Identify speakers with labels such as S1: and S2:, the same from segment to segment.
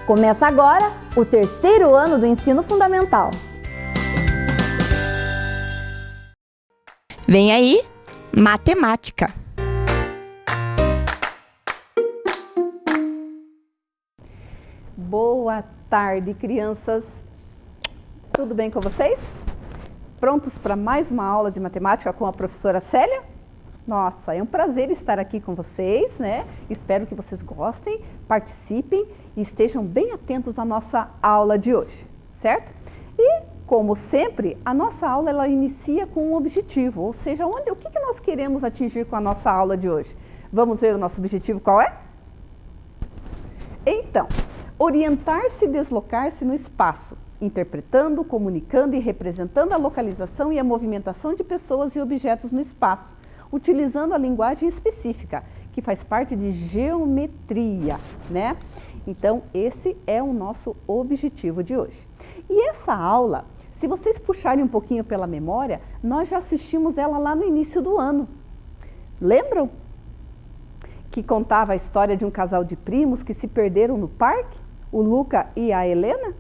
S1: Começa agora o terceiro ano do ensino fundamental.
S2: Vem aí, matemática.
S1: Boa tarde, crianças. Tudo bem com vocês? Prontos para mais uma aula de matemática com a professora Célia? Nossa, é um prazer estar aqui com vocês, né? Espero que vocês gostem, participem e estejam bem atentos à nossa aula de hoje, certo? E, como sempre, a nossa aula ela inicia com um objetivo, ou seja, o que nós queremos atingir com a nossa aula de hoje? Vamos ver o nosso objetivo qual é? Então, orientar-se e deslocar-se no espaço, interpretando, comunicando e representando a localização e a movimentação de pessoas e objetos no espaço, utilizando a linguagem específica, que faz parte de geometria, né? Então, esse é o nosso objetivo de hoje. E essa aula, se vocês puxarem um pouquinho pela memória, nós já assistimos ela lá no início do ano. Lembram? Que contava a história de um casal de primos que se perderam no parque, o Luca e a Helena.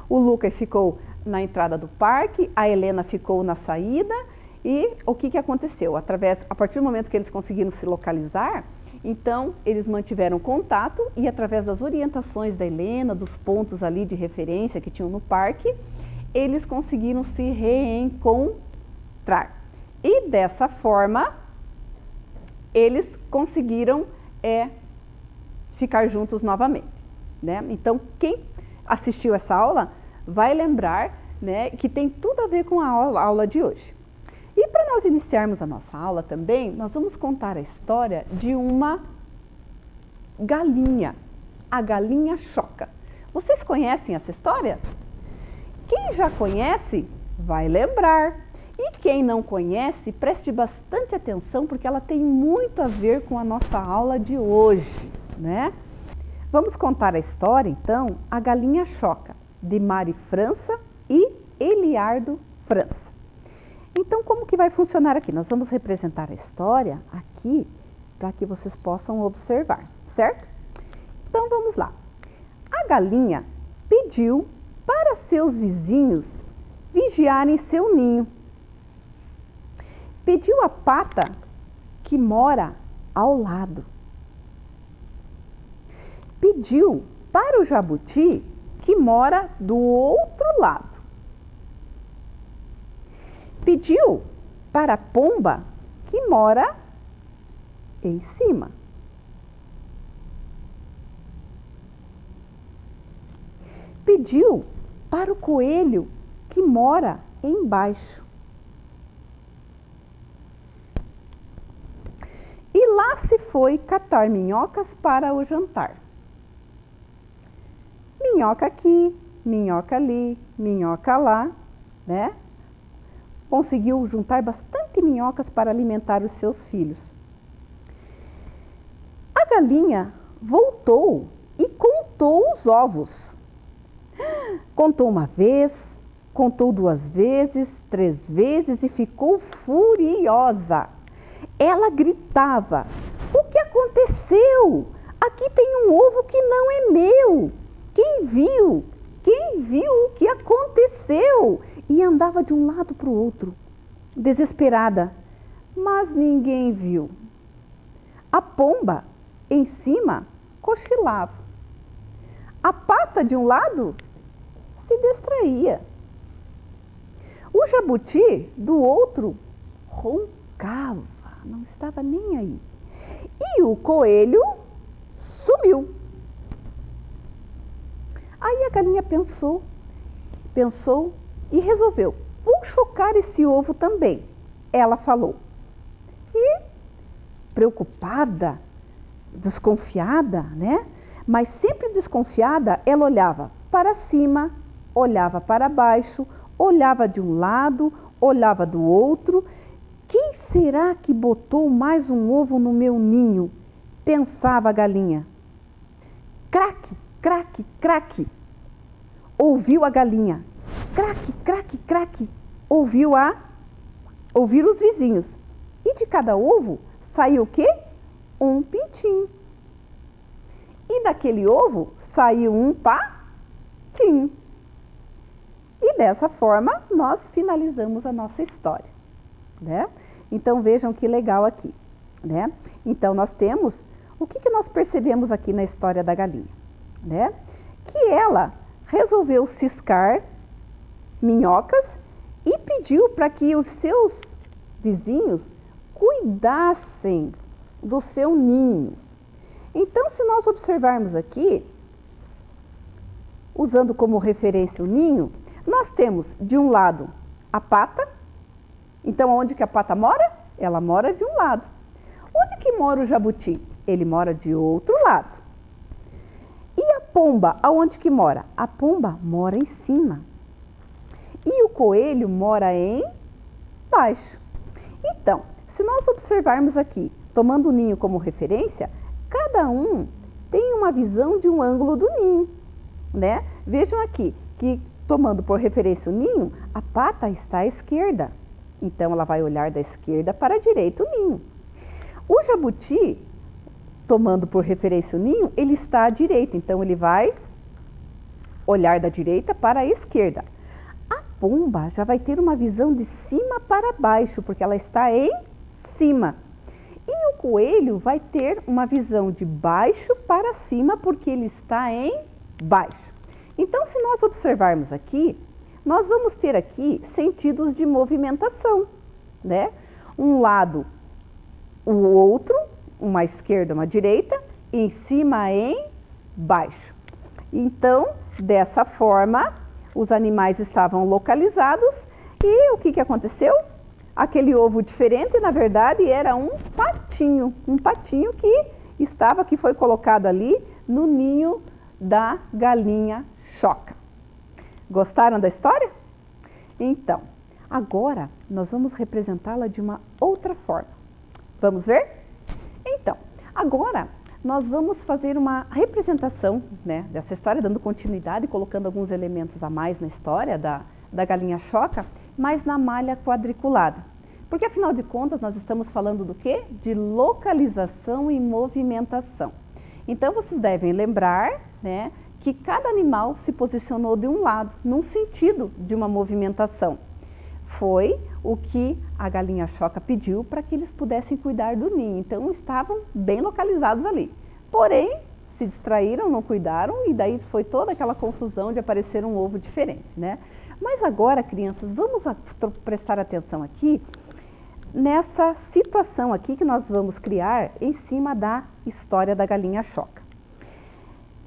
S1: O Luca ficou na entrada do parque, a Helena ficou na saída. E o que aconteceu? A partir do momento que eles conseguiram se localizar, então eles mantiveram contato e através das orientações da Helena, dos pontos ali de referência que tinham no parque, eles conseguiram se reencontrar. E dessa forma, eles conseguiram ficar juntos novamente, né? Então, quem assistiu essa aula vai lembrar, né, que tem tudo a ver com a aula de hoje. E para nós iniciarmos a nossa aula também, nós vamos contar a história de uma galinha, a galinha Choca. Vocês conhecem essa história? Quem já conhece vai lembrar. E quem não conhece, preste bastante atenção porque ela tem muito a ver com a nossa aula de hoje, né? Vamos contar a história, então, A Galinha Choca, de Mari França e Eliardo França. Então, como que vai funcionar aqui? Nós vamos representar a história aqui para que vocês possam observar, certo? Então, vamos lá. A galinha pediu para seus vizinhos vigiarem seu ninho. Pediu a pata que mora ao lado. Pediu para o jabuti que mora do outro lado. Pediu para a pomba que mora em cima. Pediu para o coelho que mora embaixo. E lá se foi catar minhocas para o jantar. Minhoca aqui, minhoca ali, minhoca lá, né? Conseguiu juntar bastante minhocas para alimentar os seus filhos. A galinha voltou e contou os ovos. Contou uma vez, contou 2 vezes, 3 vezes e ficou furiosa. Ela gritava: "O que aconteceu? Aqui tem um ovo que não é meu. Quem viu? Quem viu o que aconteceu?" E andava de um lado para o outro, desesperada, mas ninguém viu. A pomba, em cima, cochilava. A pata de um lado se distraía. O jabuti, do outro, roncava, não estava nem aí. E o coelho sumiu. Aí a galinha pensou e resolveu: "Vou chocar esse ovo também", ela falou. E, preocupada, desconfiada, né? Mas sempre desconfiada, ela olhava para cima, olhava para baixo, olhava de um lado, olhava do outro. "Quem será que botou mais um ovo no meu ninho?", pensava a galinha. Craque, craque, craque, ouviu a galinha. Craque, craque, craque, ouviram os vizinhos. E de cada ovo saiu o quê? Um pintinho. E daquele ovo saiu um patinho. E dessa forma, nós finalizamos a nossa história, né? Então, vejam que legal aqui, né? Então, nós temos, o que nós percebemos aqui na história da galinha, né? Que ela resolveu ciscar minhocas e pediu para que os seus vizinhos cuidassem do seu ninho. Então, se nós observarmos aqui, usando como referência o ninho, nós temos de um lado a pata. Então, onde que a pata mora? Ela mora de um lado. Onde que mora o jabuti? Ele mora de outro lado. E a pomba, aonde que mora? A pomba mora em cima. E o coelho mora embaixo. Então, se nós observarmos aqui, tomando o ninho como referência, cada um tem uma visão de um ângulo do ninho, né? Vejam aqui que, tomando por referência o ninho, a pata está à esquerda. Então, ela vai olhar da esquerda para a direita o ninho. O jabuti, tomando por referência o ninho, ele está à direita. Então, ele vai olhar da direita para a esquerda. A pomba já vai ter uma visão de cima para baixo, porque ela está em cima. E o coelho vai ter uma visão de baixo para cima, porque ele está em baixo. Então, se nós observarmos aqui, nós vamos ter aqui sentidos de movimentação, né? Um lado, o outro, uma esquerda, uma direita, em cima, em baixo. Então, dessa forma, os animais estavam localizados e o que aconteceu? Aquele ovo diferente, na verdade, era um patinho que foi colocado ali no ninho da galinha choca. Gostaram da história? Então, agora nós vamos representá-la de uma outra forma. Vamos ver? Então, agora nós vamos fazer uma representação, né, dessa história, dando continuidade, colocando alguns elementos a mais na história da galinha choca, mas na malha quadriculada. Porque, afinal de contas, nós estamos falando do quê? De localização e movimentação. Então, vocês devem lembrar, né, que cada animal se posicionou de um lado, num sentido de uma movimentação. Foi o que a galinha choca pediu para que eles pudessem cuidar do ninho. Então, estavam bem localizados ali. Porém, se distraíram, não cuidaram, e daí foi toda aquela confusão de aparecer um ovo diferente, né? Mas agora, crianças, vamos prestar atenção aqui nessa situação aqui que nós vamos criar em cima da história da galinha choca.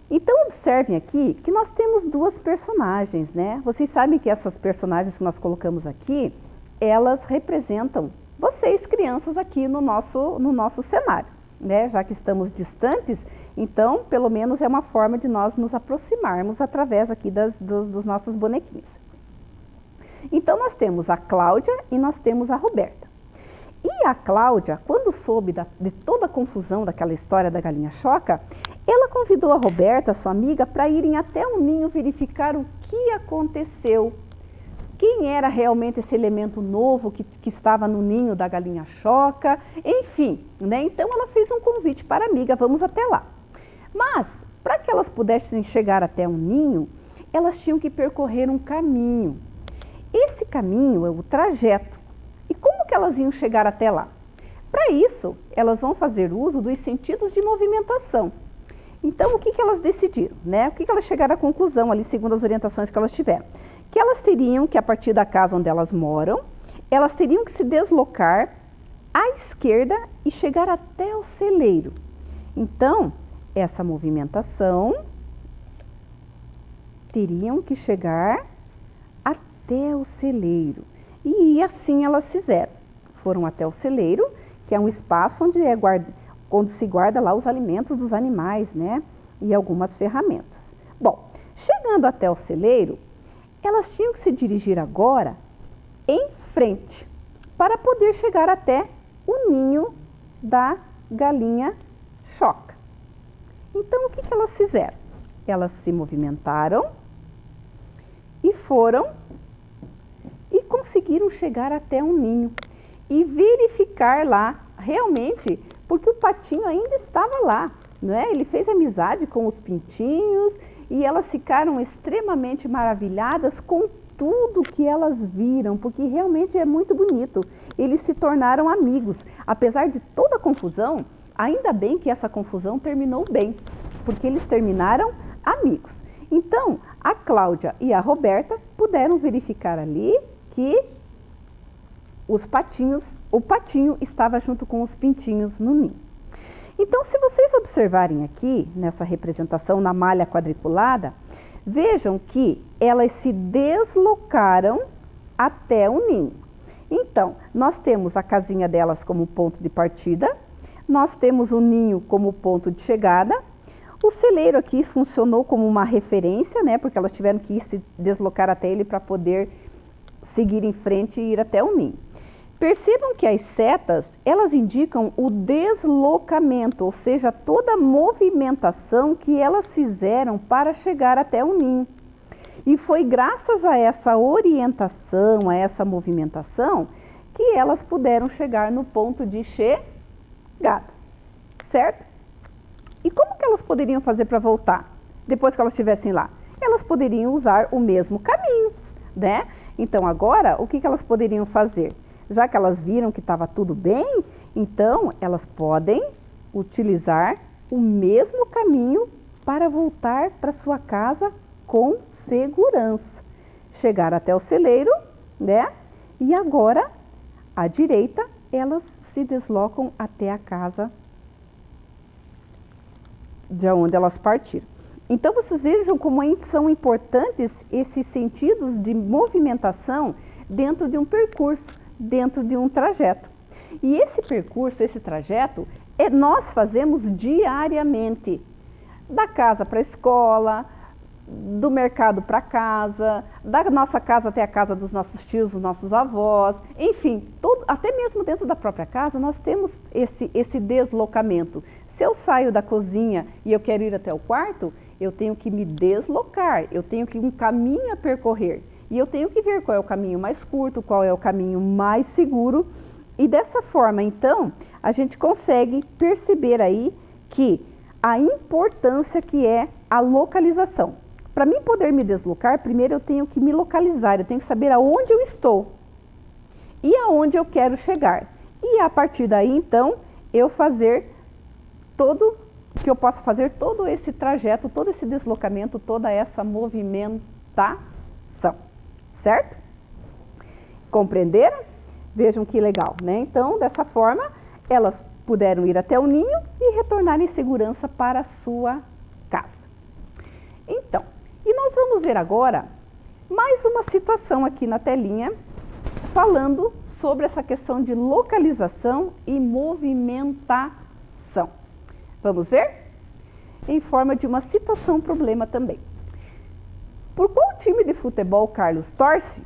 S1: Então, observem aqui que nós temos duas personagens, né? Vocês sabem que essas personagens que nós colocamos aqui, elas representam vocês, crianças, aqui no nosso cenário, né? Já que estamos distantes, então, pelo menos é uma forma de nós nos aproximarmos através aqui dos nossos bonequinhos. Então, nós temos a Cláudia e nós temos a Roberta. E a Cláudia, quando soube de toda a confusão daquela história da galinha choca, ela convidou a Roberta, sua amiga, para irem até o ninho verificar o que aconteceu. Quem era realmente esse elemento novo que estava no ninho da galinha choca, enfim, né? Então ela fez um convite para a amiga, vamos até lá. Mas, para que elas pudessem chegar até o ninho, elas tinham que percorrer um caminho. Esse caminho é o trajeto. E como que elas iam chegar até lá? Para isso, elas vão fazer uso dos sentidos de movimentação. Então, o que elas decidiram, né? O que elas chegaram à conclusão ali, segundo as orientações que elas tiveram? Que elas teriam que, a partir da casa onde elas moram, elas teriam que se deslocar à esquerda e chegar até o celeiro. Então, essa movimentação, teriam que chegar até o celeiro. E assim elas fizeram. Foram até o celeiro, que é um espaço onde se guarda lá os alimentos dos animais, né? E algumas ferramentas. Bom, chegando até o celeiro, elas tinham que se dirigir agora em frente, para poder chegar até o ninho da galinha choca. Então, o que elas fizeram? Elas se movimentaram e foram e conseguiram chegar até um ninho e verificar lá realmente, porque o patinho ainda estava lá, não é? Ele fez amizade com os pintinhos e elas ficaram extremamente maravilhadas com tudo que elas viram, porque realmente é muito bonito. Eles se tornaram amigos. Apesar de toda a confusão, ainda bem que essa confusão terminou bem, porque eles terminaram amigos. Então, a Cláudia e a Roberta puderam verificar ali que o patinho estava junto com os pintinhos no ninho. Então, se vocês observarem aqui, nessa representação na malha quadriculada, vejam que elas se deslocaram até o ninho. Então, nós temos a casinha delas como ponto de partida, nós temos o ninho como ponto de chegada. O celeiro aqui funcionou como uma referência, né? Porque elas tiveram que se deslocar até ele para poder seguir em frente e ir até o ninho. Percebam que as setas, elas indicam o deslocamento, ou seja, toda a movimentação que elas fizeram para chegar até o ninho. E foi graças a essa orientação, a essa movimentação, que elas puderam chegar no ponto de chegada, certo? E como que elas poderiam fazer para voltar, depois que elas estivessem lá? Elas poderiam usar o mesmo caminho, né? Então agora, o que elas poderiam fazer? Já que elas viram que estava tudo bem, então elas podem utilizar o mesmo caminho para voltar para sua casa com segurança. Chegar até o celeiro, né? E agora, à direita, elas se deslocam até a casa de onde elas partiram. Então, vocês vejam como são importantes esses sentidos de movimentação dentro de um percurso, dentro de um trajeto. E esse percurso, esse trajeto, nós fazemos diariamente. Da casa para a escola, do mercado para casa, da nossa casa até a casa dos nossos tios, dos nossos avós, enfim, até mesmo dentro da própria casa nós temos esse deslocamento. Se eu saio da cozinha e eu quero ir até o quarto, eu tenho que me deslocar, eu tenho que um caminho a percorrer. E eu tenho que ver qual é o caminho mais curto, qual é o caminho mais seguro. E dessa forma, então, a gente consegue perceber aí que a importância que é a localização. Para mim poder me deslocar, primeiro eu tenho que me localizar, eu tenho que saber aonde eu estou e aonde eu quero chegar. E a partir daí, então, eu posso fazer todo esse trajeto, todo esse deslocamento, toda essa movimentação, certo? Compreenderam? Vejam que legal, né? Então, dessa forma, elas puderam ir até o ninho e retornar em segurança para a sua casa. Então, e nós vamos ver agora mais uma situação aqui na telinha, falando sobre essa questão de localização e movimentação. Vamos ver? Em forma de uma situação-problema também. Por qual time de futebol Carlos torce?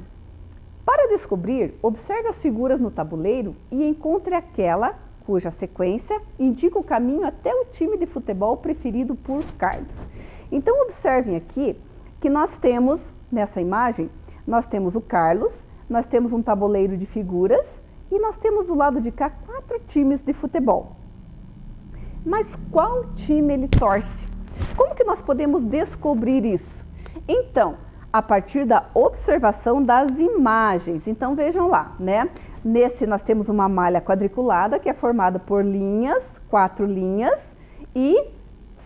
S1: Para descobrir, observe as figuras no tabuleiro e encontre aquela cuja sequência indica o caminho até o time de futebol preferido por Carlos. Então, observem aqui que nós temos, nessa imagem, nós temos o Carlos, nós temos um tabuleiro de figuras e nós temos do lado de cá 4 times de futebol. Mas qual time ele torce? Como que nós podemos descobrir isso? Então, a partir da observação das imagens. Então, vejam lá, né? Nesse nós temos uma malha quadriculada que é formada por linhas, 4 linhas e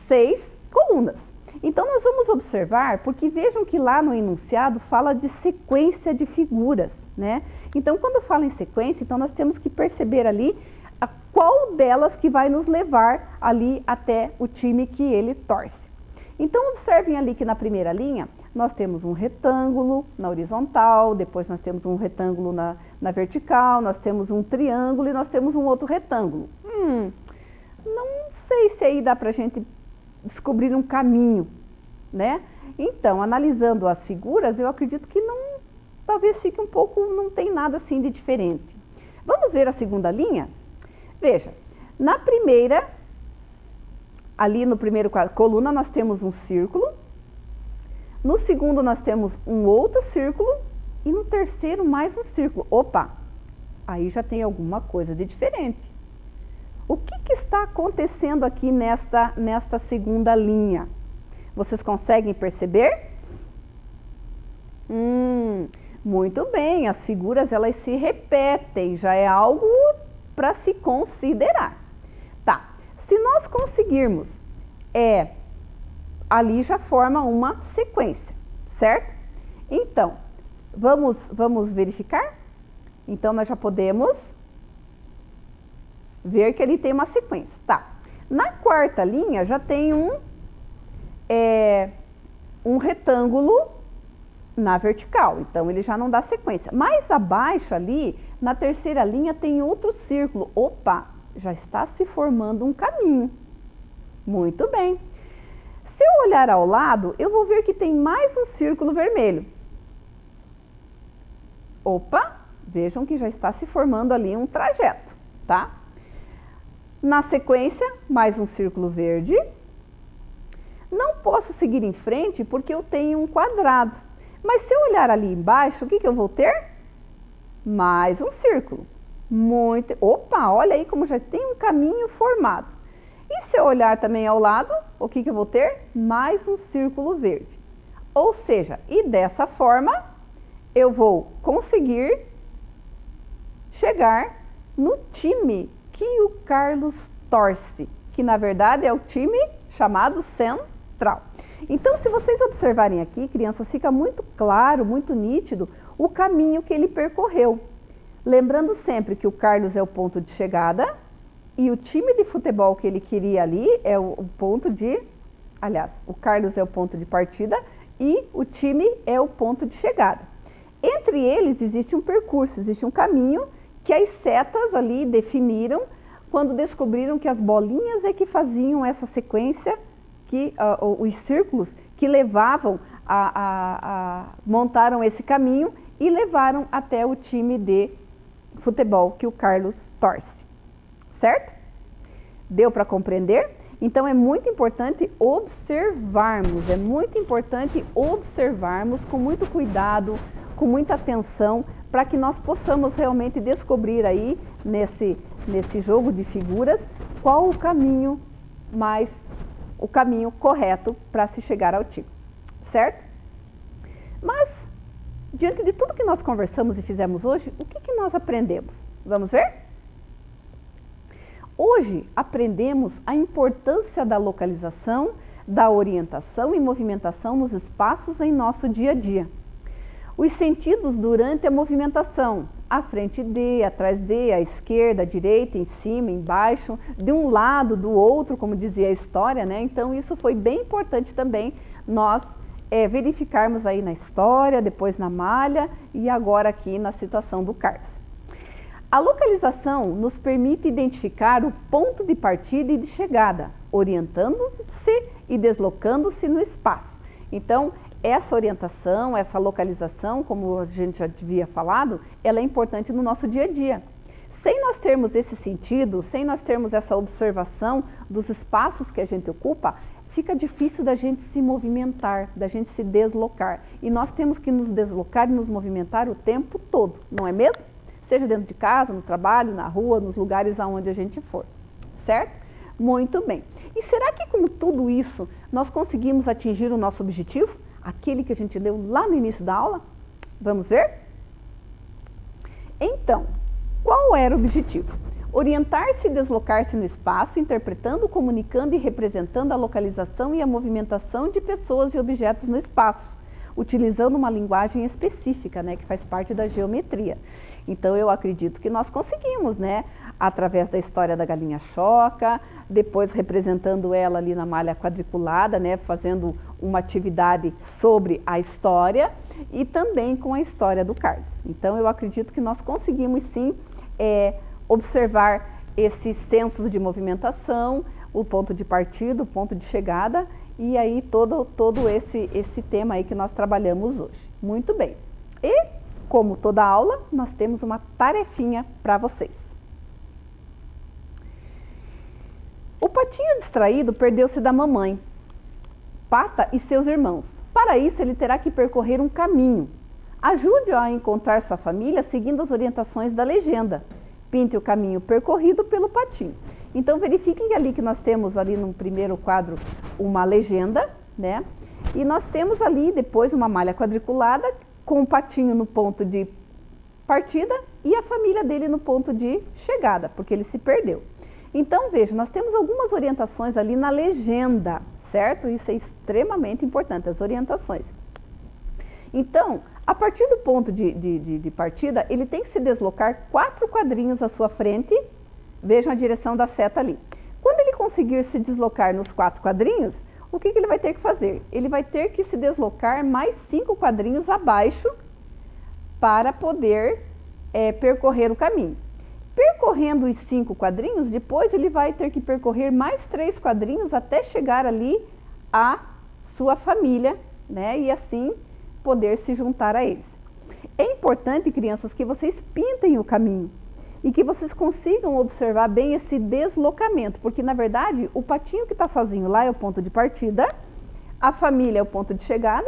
S1: 6 colunas. Então, nós vamos observar, porque vejam que lá no enunciado fala de sequência de figuras, né? Então, quando fala em sequência, então nós temos que perceber ali qual delas que vai nos levar ali até o time que ele torce. Então, observem ali que na primeira linha, nós temos um retângulo na horizontal, depois nós temos um retângulo na vertical, nós temos um triângulo e nós temos um outro retângulo. Não sei se aí dá pra gente descobrir um caminho, né? Então, analisando as figuras, eu acredito que talvez fique um pouco, não tem nada assim de diferente. Vamos ver a segunda linha? Veja, na primeira, ali no primeiro coluna nós temos um círculo, no segundo nós temos um outro círculo e no terceiro mais um círculo. Opa, aí já tem alguma coisa de diferente. O que está acontecendo aqui nesta segunda linha? Vocês conseguem perceber? Muito bem, as figuras elas se repetem, já é algo para se considerar. Tá, se nós conseguirmos, ali já forma uma sequência, certo? Então, vamos verificar? Então, nós já podemos ver que ele tem uma sequência. Tá, na quarta linha já tem um retângulo na vertical, então ele já não dá sequência. Mais abaixo ali, na terceira linha, tem outro círculo. Opa, já está se formando um caminho. Muito bem. Se eu olhar ao lado, eu vou ver que tem mais um círculo vermelho. Opa, vejam que já está se formando ali um trajeto, tá? Na sequência, mais um círculo verde. Não posso seguir em frente porque eu tenho um quadrado. Mas se eu olhar ali embaixo, o que eu vou ter? Mais um círculo. Opa, olha aí como já tem um caminho formado. E se eu olhar também ao lado, o que eu vou ter? Mais um círculo verde. Ou seja, e dessa forma, eu vou conseguir chegar no time que o Carlos torce, que na verdade é o time chamado Central. Então, se vocês observarem aqui, crianças, fica muito claro, muito nítido o caminho que ele percorreu. Lembrando sempre que o Carlos é o ponto de chegada e o time de futebol que ele queria ali é o ponto de... Aliás, o Carlos é o ponto de partida e o time é o ponto de chegada. Entre eles existe um percurso, existe um caminho que as setas ali definiram quando descobriram que as bolinhas é que faziam essa sequência, os círculos que levavam montaram esse caminho e levaram até o time de futebol que o Carlos torce, certo? Deu para compreender? Então é muito importante observarmos, com muito cuidado, com muita atenção, para que nós possamos realmente descobrir aí, nesse jogo de figuras, qual o caminho correto para se chegar ao time, certo? Mas, diante de tudo que nós conversamos e fizemos hoje, o que nós aprendemos? Vamos ver? Hoje aprendemos a importância da localização, da orientação e movimentação nos espaços em nosso dia a dia. Os sentidos durante a movimentação, à frente de, atrás de, à esquerda, à direita, em cima, embaixo, de um lado, do outro, como dizia a história, né? Então isso foi bem importante também nós verificarmos aí na história, depois na malha e agora aqui na situação do Carlos. A localização nos permite identificar o ponto de partida e de chegada, orientando-se e deslocando-se no espaço. Então, essa orientação, essa localização, como a gente já havia falado, ela é importante no nosso dia a dia. Sem nós termos esse sentido, sem nós termos essa observação dos espaços que a gente ocupa, fica difícil da gente se movimentar, da gente se deslocar. E nós temos que nos deslocar e nos movimentar o tempo todo, não é mesmo? Seja dentro de casa, no trabalho, na rua, nos lugares aonde a gente for, certo? Muito bem. E será que com tudo isso nós conseguimos atingir o nosso objetivo? Aquele que a gente leu lá no início da aula? Vamos ver? Então, qual era o objetivo? Orientar-se e deslocar-se no espaço, interpretando, comunicando e representando a localização e a movimentação de pessoas e objetos no espaço, utilizando uma linguagem específica, né, que faz parte da geometria. Então, eu acredito que nós conseguimos, né, através da história da galinha choca, depois representando ela ali na malha quadriculada, né, fazendo uma atividade sobre a história e também com a história do Carlos. Então, eu acredito que nós conseguimos sim observar esses sensos de movimentação, o ponto de partida, o ponto de chegada e aí todo esse tema aí que nós trabalhamos hoje. Muito bem. E, como toda aula, nós temos uma tarefinha para vocês. O patinho distraído perdeu-se da mamãe, Pata e seus irmãos. Para isso, ele terá que percorrer um caminho. Ajude-o a encontrar sua família seguindo as orientações da legenda. Pinte o caminho percorrido pelo patinho. Então, verifiquem ali que nós temos ali no primeiro quadro uma legenda, né? E nós temos ali depois uma malha quadriculada com o patinho no ponto de partida e a família dele no ponto de chegada, porque ele se perdeu. Então, veja, nós temos algumas orientações ali na legenda, certo? Isso é extremamente importante, as orientações. Então, a partir do ponto de partida, ele tem que se deslocar 4 quadrinhos à sua frente. Vejam a direção da seta ali. Quando ele conseguir se deslocar nos 4 quadrinhos, o que ele vai ter que fazer? Ele vai ter que se deslocar mais 5 quadrinhos abaixo para poder percorrer o caminho. Percorrendo os 5 quadrinhos, depois ele vai ter que percorrer mais 3 quadrinhos até chegar ali à sua família, né? E assim poder se juntar a eles. É importante, crianças, que vocês pintem o caminho e que vocês consigam observar bem esse deslocamento, porque na verdade o patinho que está sozinho lá é o ponto de partida, a família é o ponto de chegada,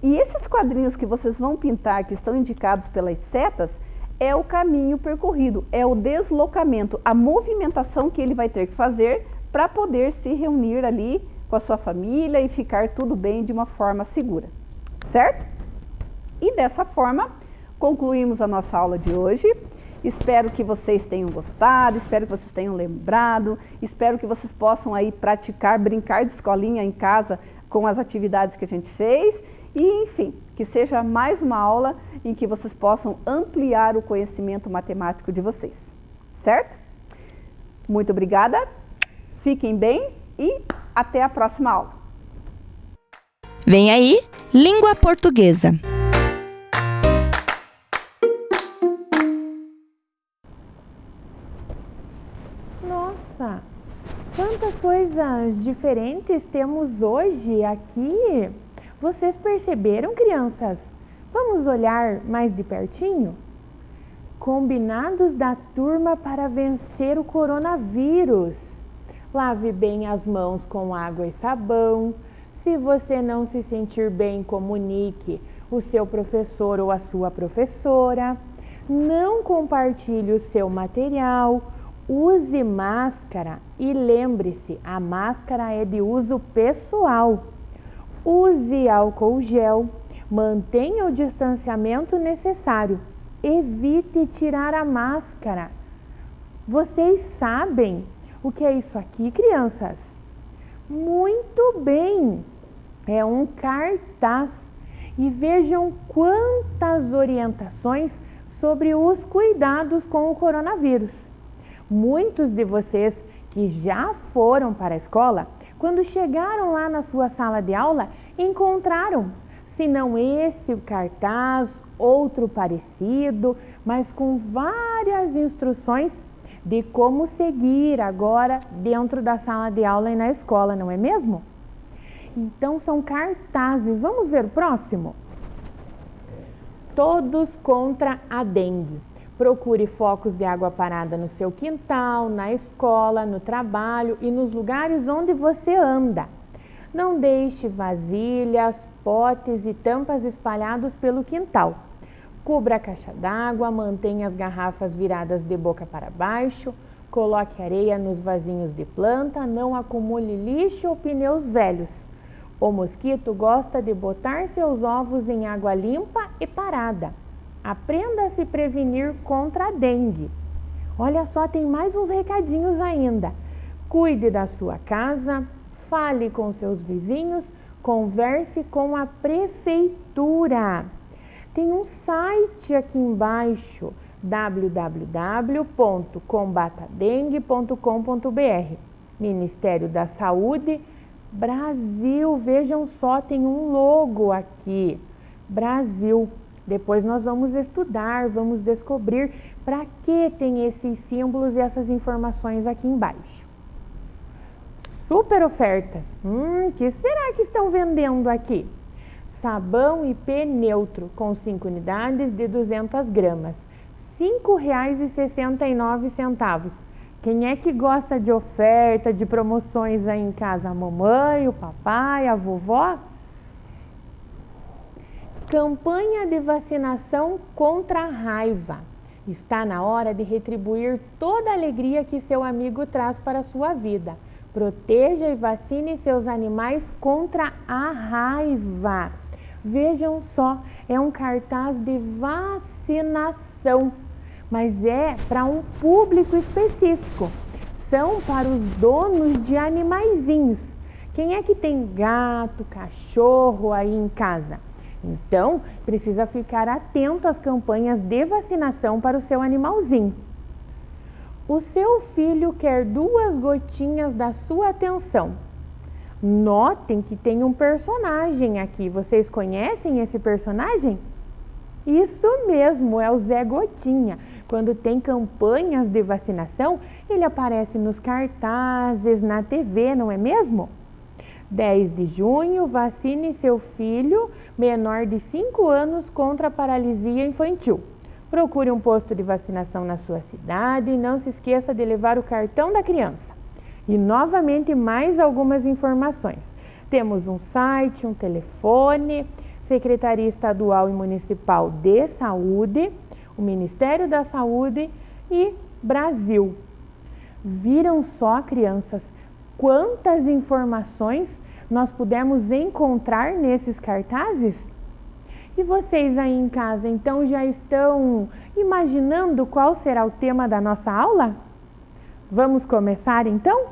S1: e esses quadrinhos que vocês vão pintar, que estão indicados pelas setas, é o caminho percorrido, é o deslocamento, a movimentação que ele vai ter que fazer para poder se reunir ali com a sua família e ficar tudo bem de uma forma segura, certo? E dessa forma, concluímos a nossa aula de hoje. Espero que vocês tenham gostado, espero que vocês tenham lembrado, espero que vocês possam aí praticar, brincar de escolinha em casa com as atividades que a gente fez e, enfim, que seja mais uma aula em que vocês possam ampliar o conhecimento matemático de vocês, certo? Muito obrigada, fiquem bem e até a próxima aula.
S2: Vem aí, Língua Portuguesa.
S3: Nossa, quantas coisas diferentes temos hoje aqui! Vocês perceberam, crianças? Vamos olhar mais de pertinho? Combinados da turma para vencer o coronavírus. Lave bem as mãos com água e sabão. Se você não se sentir bem, comunique o seu professor ou a sua professora. Não compartilhe o seu material. Use máscara e lembre-se, a máscara é de uso pessoal. Use álcool gel, mantenha o distanciamento necessário, evite tirar a máscara. Vocês sabem o que é isso aqui, crianças? Muito bem, é um cartaz e vejam quantas orientações sobre os cuidados com o coronavírus. Muitos de vocês que já foram para a escola, quando chegaram lá na sua sala de aula, encontraram, se não esse cartaz, outro parecido, mas com várias instruções de como seguir agora dentro da sala de aula e na escola, não é mesmo? Então são cartazes. Vamos ver o próximo? Todos contra a dengue. Procure focos de água parada no seu quintal, na escola, no trabalho e nos lugares onde você anda. Não deixe vasilhas, potes e tampas espalhados pelo quintal. Cubra a caixa d'água, mantenha as garrafas viradas de boca para baixo, coloque areia nos vasinhos de planta, não acumule lixo ou pneus velhos. O mosquito gosta de botar seus ovos em água limpa e parada. Aprenda a se prevenir contra a dengue. Olha só, tem mais uns recadinhos ainda. Cuide da sua casa, fale com seus vizinhos, converse com a prefeitura. Tem um site aqui embaixo, www.combatadengue.com.br. Ministério da Saúde, Brasil. Vejam só, tem um logo aqui, Brasil. Depois nós vamos estudar, vamos descobrir para que tem esses símbolos e essas informações aqui embaixo. Super ofertas. Que será que estão vendendo aqui? Sabão IP neutro com 5 unidades de 200 gramas. R$ 5,69. Quem é que gosta de oferta, de promoções aí em casa? A mamãe, o papai, a vovó? Campanha de vacinação contra a raiva. Está na hora de retribuir toda a alegria que seu amigo traz para a sua vida. Proteja e vacine seus animais contra a raiva. Vejam só, é um cartaz de vacinação, mas é para um público específico. São para os donos de animaizinhos. Quem é que tem gato, cachorro aí em casa? Então, precisa ficar atento às campanhas de vacinação para o seu animalzinho. O seu filho quer 2 gotinhas da sua atenção. Notem que tem um personagem aqui. Vocês conhecem esse personagem? Isso mesmo, é o Zé Gotinha. Quando tem campanhas de vacinação, ele aparece nos cartazes, na TV, não é mesmo? 10 de junho, vacine seu filho menor de 5 anos contra a paralisia infantil. Procure um posto de vacinação na sua cidade e não se esqueça de levar o cartão da criança. E novamente mais algumas informações. Temos um site, um telefone, Secretaria Estadual e Municipal de Saúde, o Ministério da Saúde e Brasil. Viram só, crianças, quantas informações nós pudemos encontrar nesses cartazes? E vocês aí em casa, então, já estão imaginando qual será o tema da nossa aula? Vamos começar, então?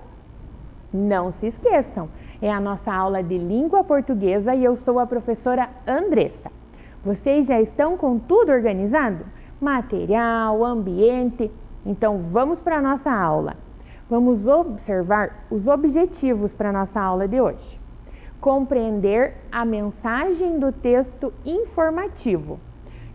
S3: Não se esqueçam, é a nossa aula de língua portuguesa e eu sou a professora Andressa. Vocês já estão com tudo organizado? Material, ambiente? Então, vamos para a nossa aula. Vamos observar os objetivos para a nossa aula de hoje. Compreender a mensagem do texto informativo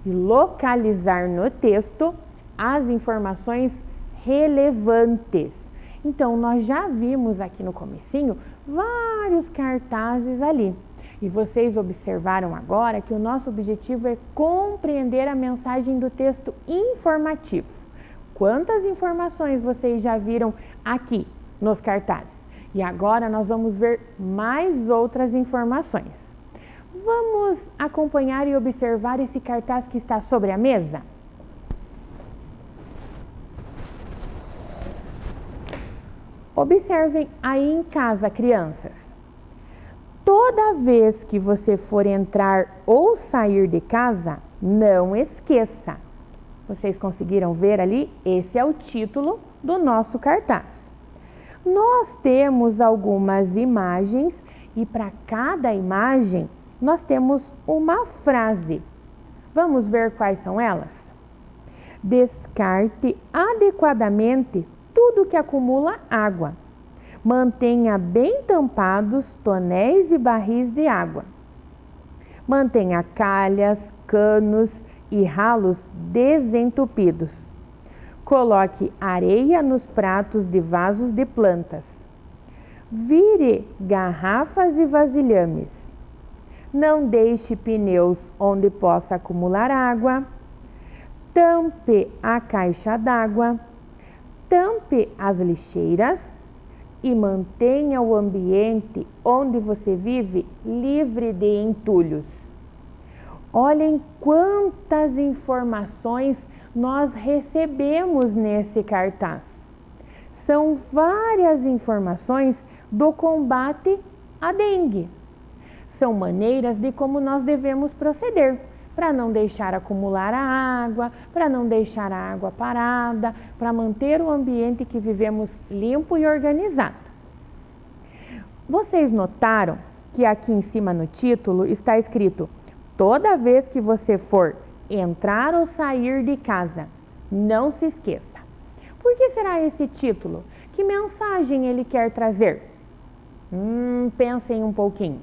S3: e localizar no texto as informações relevantes. Então, nós já vimos aqui no comecinho vários cartazes ali. E vocês observaram agora que o nosso objetivo é compreender a mensagem do texto informativo. Quantas informações vocês já viram aqui nos cartazes? E agora nós vamos ver mais outras informações. Vamos acompanhar e observar esse cartaz que está sobre a mesa? Observem aí em casa, crianças. Toda vez que você for entrar ou sair de casa, não esqueça. Vocês conseguiram ver ali? Esse é o título do nosso cartaz. Nós temos algumas imagens e para cada imagem nós temos uma frase. Vamos ver quais são elas? Descarte adequadamente tudo que acumula água. Mantenha bem tampados tonéis e barris de água. Mantenha calhas, canos e ralos desentupidos. Coloque areia nos pratos de vasos de plantas. Vire garrafas e vasilhames. Não deixe pneus onde possa acumular água. Tampe a caixa d'água. Tampe as lixeiras e mantenha o ambiente onde você vive livre de entulhos. Olhem quantas informações nós recebemos nesse cartaz. São várias informações do combate à dengue. São maneiras de como nós devemos proceder para não deixar acumular a água, para não deixar a água parada, para manter o ambiente que vivemos limpo e organizado. Vocês notaram que aqui em cima no título está escrito: toda vez que você for entrar ou sair de casa, não se esqueça. Por que será esse título? Que mensagem ele quer trazer? Pensem um pouquinho.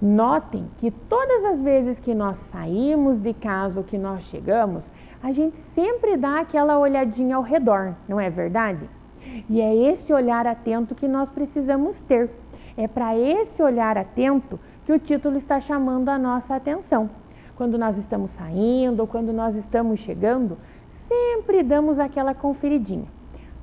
S3: Notem que todas as vezes que nós saímos de casa ou que nós chegamos, a gente sempre dá aquela olhadinha ao redor, não é verdade? E é esse olhar atento que nós precisamos ter. É para esse olhar atento que o título está chamando a nossa atenção. Quando nós estamos saindo ou quando nós estamos chegando, sempre damos aquela conferidinha.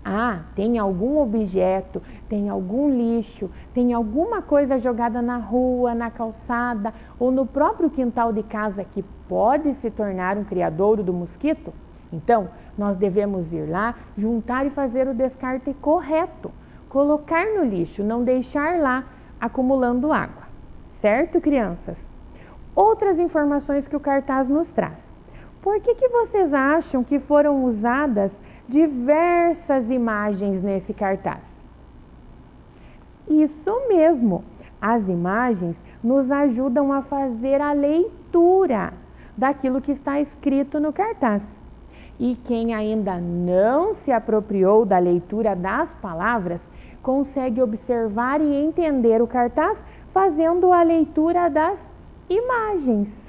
S3: Ah, tem algum objeto, tem algum lixo, tem alguma coisa jogada na rua, na calçada ou no próprio quintal de casa que pode se tornar um criadouro do mosquito? Então, nós devemos ir lá, juntar e fazer o descarte correto. Colocar no lixo, não deixar lá acumulando água. Certo, crianças? Outras informações que o cartaz nos traz. Por que vocês acham que foram usadas diversas imagens nesse cartaz? Isso mesmo, as imagens nos ajudam a fazer a leitura daquilo que está escrito no cartaz. E quem ainda não se apropriou da leitura das palavras, consegue observar e entender o cartaz fazendo a leitura das imagens.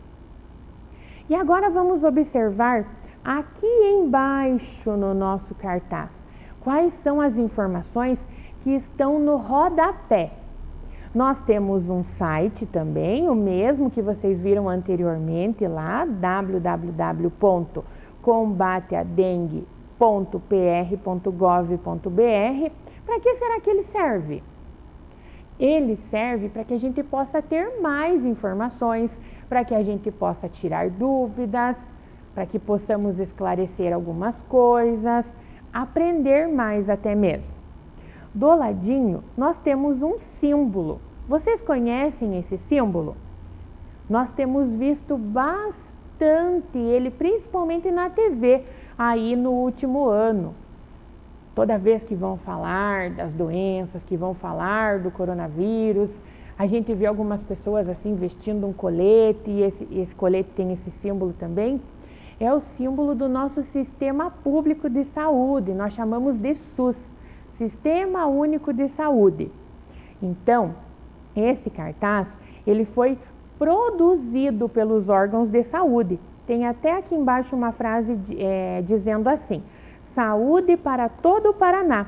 S3: E agora vamos observar aqui embaixo no nosso cartaz quais são as informações que estão no rodapé. Nós temos um site também, o mesmo que vocês viram anteriormente lá, www.combateadengue.pr.gov.br. Para que será que ele serve? Ele serve para que a gente possa ter mais informações, para que a gente possa tirar dúvidas, para que possamos esclarecer algumas coisas, aprender mais até mesmo. Do ladinho, nós temos um símbolo. Vocês conhecem esse símbolo? Nós temos visto bastante ele, principalmente na TV, aí no último ano. Toda vez que vão falar das doenças, que vão falar do coronavírus, a gente vê algumas pessoas assim vestindo um colete, e esse colete tem esse símbolo também. É o símbolo do nosso Sistema Público de Saúde, nós chamamos de SUS, Sistema Único de Saúde. Então, esse cartaz, ele foi produzido pelos órgãos de saúde. Tem até aqui embaixo uma frase dizendo assim: Saúde para todo o Paraná.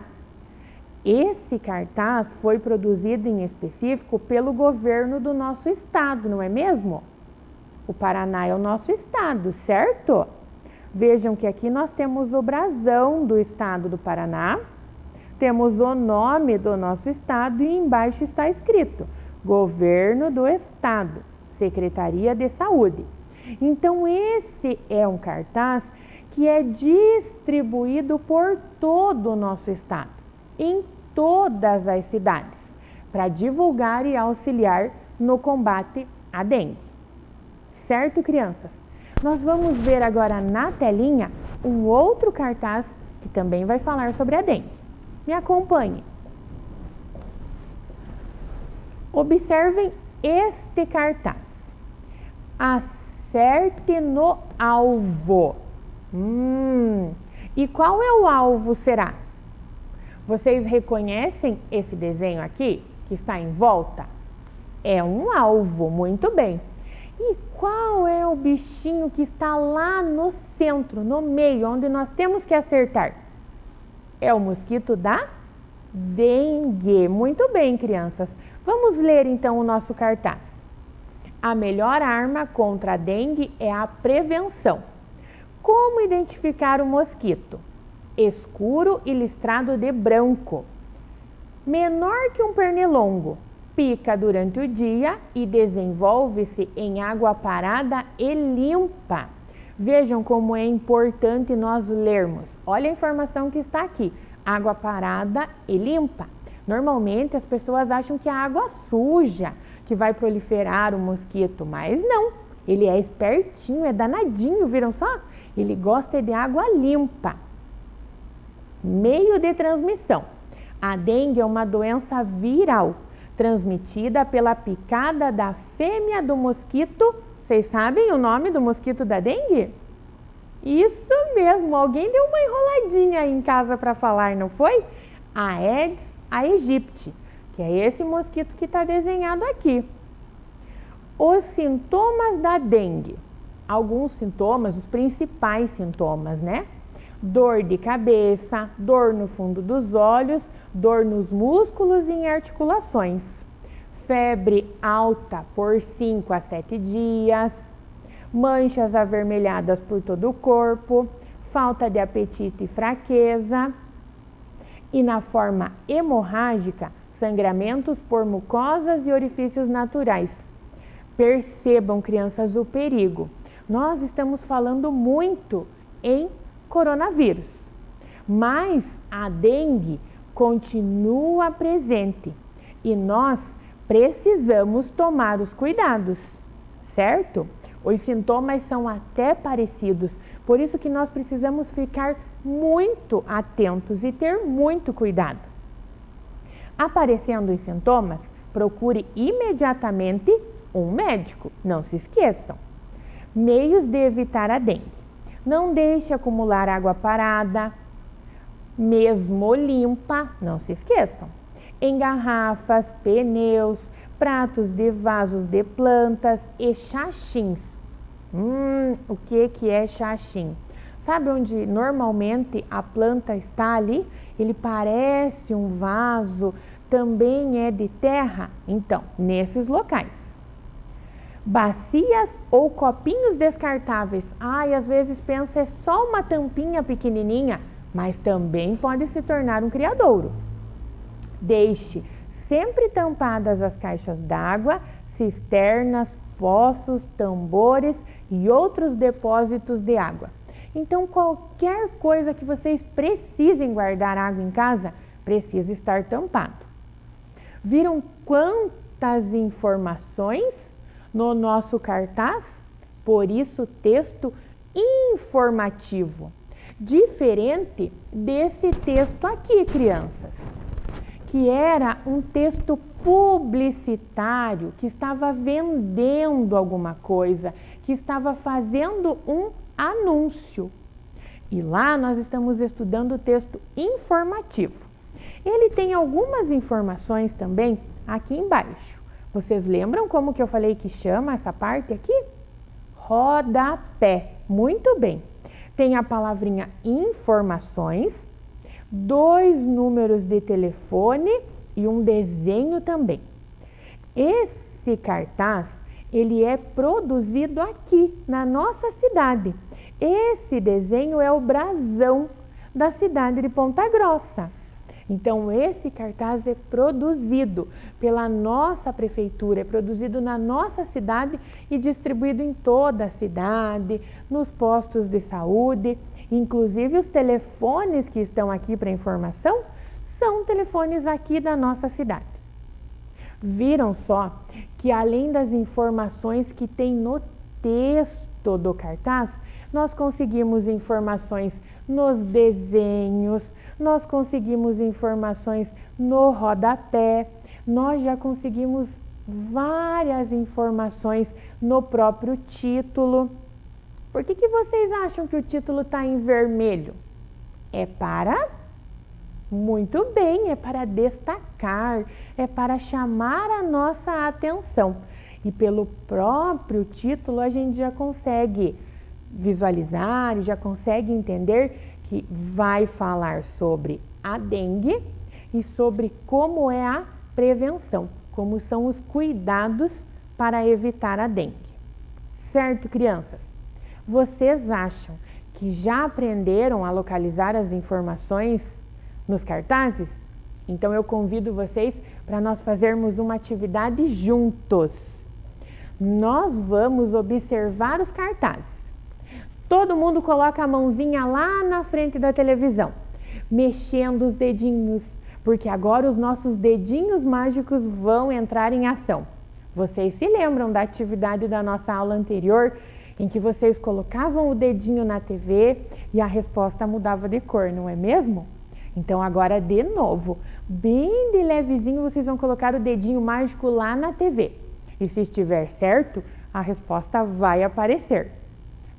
S3: Esse cartaz foi produzido em específico pelo governo do nosso estado, não é mesmo? O Paraná é o nosso estado, certo? Vejam que aqui nós temos o brasão do estado do Paraná, temos o nome do nosso estado e embaixo está escrito Governo do Estado, Secretaria de Saúde. Então esse é um cartaz que é distribuído por todo o nosso estado, em todas as cidades, para divulgar e auxiliar no combate à dengue. Certo, crianças? Nós vamos ver agora na telinha um outro cartaz que também vai falar sobre a dengue. Me acompanhe. Observem este cartaz. Acerte no alvo. E qual é o alvo será? Vocês reconhecem esse desenho aqui, que está em volta? É um alvo, muito bem. E qual é o bichinho que está lá no centro, no meio, onde nós temos que acertar? É o mosquito da dengue. Muito bem, crianças. Vamos ler então o nosso cartaz. A melhor arma contra a dengue é a prevenção. Como identificar o mosquito? Escuro e listrado de branco. Menor que um pernilongo. Pica durante o dia e desenvolve-se em água parada e limpa. Vejam como é importante nós lermos. Olha a informação que está aqui. Água parada e limpa. Normalmente as pessoas acham que a água suja que vai proliferar o mosquito, mas não. Ele é espertinho, é danadinho, viram só? Ele gosta de água limpa. Meio de transmissão. A dengue é uma doença viral, transmitida pela picada da fêmea do mosquito. Vocês sabem o nome do mosquito da dengue? Isso mesmo, alguém deu uma enroladinha aí em casa para falar, não foi? Aedes aegypti, que é esse mosquito que está desenhado aqui. Os sintomas da dengue. Alguns sintomas, os principais sintomas, né? Dor de cabeça, dor no fundo dos olhos, dor nos músculos e em articulações. Febre alta por 5 a 7 dias. Manchas avermelhadas por todo o corpo. Falta de apetite e fraqueza. E na forma hemorrágica, sangramentos por mucosas e orifícios naturais. Percebam, crianças, o perigo. Nós estamos falando muito em coronavírus, mas a dengue continua presente e nós precisamos tomar os cuidados, certo? Os sintomas são até parecidos, por isso que nós precisamos ficar muito atentos e ter muito cuidado. Aparecendo os sintomas, procure imediatamente um médico, não se esqueçam. Meios de evitar a dengue. Não deixe acumular água parada, mesmo limpa, não se esqueçam. Em garrafas, pneus, pratos de vasos de plantas e chachins. O que é chachim? Sabe onde normalmente a planta está ali? Ele parece um vaso, também é de terra? Então, nesses locais. Bacias ou copinhos descartáveis. Às vezes pensa é só uma tampinha pequenininha, mas também pode se tornar um criadouro. Deixe sempre tampadas as caixas d'água, cisternas, poços, tambores e outros depósitos de água. Então, qualquer coisa que vocês precisem guardar água em casa, precisa estar tampado. Viram quantas informações no nosso cartaz? Por isso, texto informativo. Diferente desse texto aqui, crianças, que era um texto publicitário, que estava vendendo alguma coisa, que estava fazendo um anúncio. E lá nós estamos estudando o texto informativo. Ele tem algumas informações também aqui embaixo. Vocês lembram como que eu falei que chama essa parte aqui? Rodapé. Muito bem. Tem a palavrinha informações, 2 números de telefone e um desenho também. Esse cartaz, ele é produzido aqui na nossa cidade. Esse desenho é o brasão da cidade de Ponta Grossa. Então, esse cartaz é produzido pela nossa prefeitura, é produzido na nossa cidade e distribuído em toda a cidade, nos postos de saúde. Inclusive, os telefones que estão aqui para informação são telefones aqui da nossa cidade. Viram só que além das informações que tem no texto do cartaz, nós conseguimos informações nos desenhos, nós conseguimos informações no rodapé, nós já conseguimos várias informações no próprio título. Por que vocês acham que o título está em vermelho? É para... Muito bem, é para destacar, é para chamar a nossa atenção. E pelo próprio título a gente já consegue visualizar e já consegue entender que vai falar sobre a dengue e sobre como é a prevenção, como são os cuidados para evitar a dengue. Certo, crianças? Vocês acham que já aprenderam a localizar as informações nos cartazes? Então eu convido vocês para nós fazermos uma atividade juntos. Nós vamos observar os cartazes. Todo mundo coloca a mãozinha lá na frente da televisão, mexendo os dedinhos, porque agora os nossos dedinhos mágicos vão entrar em ação. Vocês se lembram da atividade da nossa aula anterior, em que vocês colocavam o dedinho na TV e a resposta mudava de cor, não é mesmo? Então agora de novo, bem de levezinho, vocês vão colocar o dedinho mágico lá na TV. E se estiver certo, a resposta vai aparecer.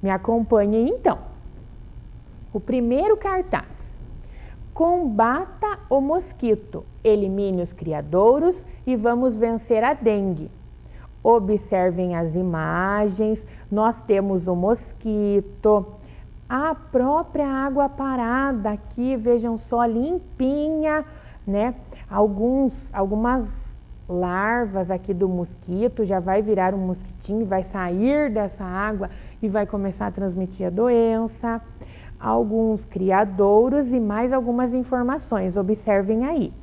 S3: Me acompanhem então. O primeiro cartaz. Combata o mosquito, elimine os criadouros e vamos vencer a dengue. Observem as imagens, nós temos o mosquito, a própria água parada aqui, vejam só, limpinha, né? Algumas larvas aqui do mosquito, já vai virar um mosquitinho, vai sair dessa água e vai começar a transmitir a doença. alguns criadouros e mais algumas informações. Observem aí.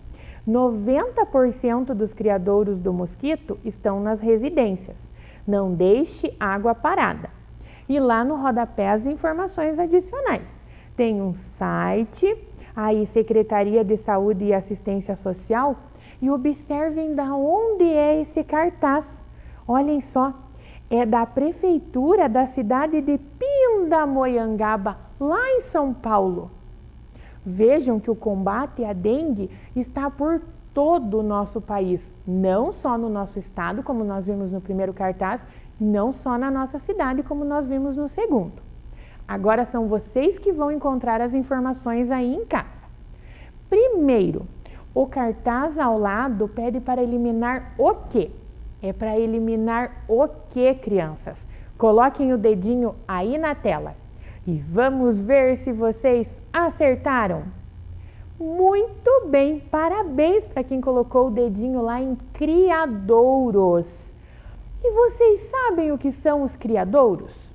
S3: 90% dos criadouros do mosquito estão nas residências. Não deixe água parada. E lá no rodapé as informações adicionais. Tem um site, aí Secretaria de Saúde e Assistência Social, e observem da onde é esse cartaz. Olhem só, é da Prefeitura da cidade de Pindamonhangaba, lá em São Paulo. Vejam que o combate à dengue está por todo o nosso país, não só no nosso estado, como nós vimos no primeiro cartaz, não só na nossa cidade, como nós vimos no segundo. Agora são vocês que vão encontrar as informações aí em casa. Primeiro, o cartaz ao lado pede para eliminar o quê? É para eliminar o quê, crianças? Coloquem o dedinho aí na tela e vamos ver se vocês acertaram. Muito bem, parabéns para quem colocou o dedinho lá em criadouros. E vocês sabem o que são os criadouros?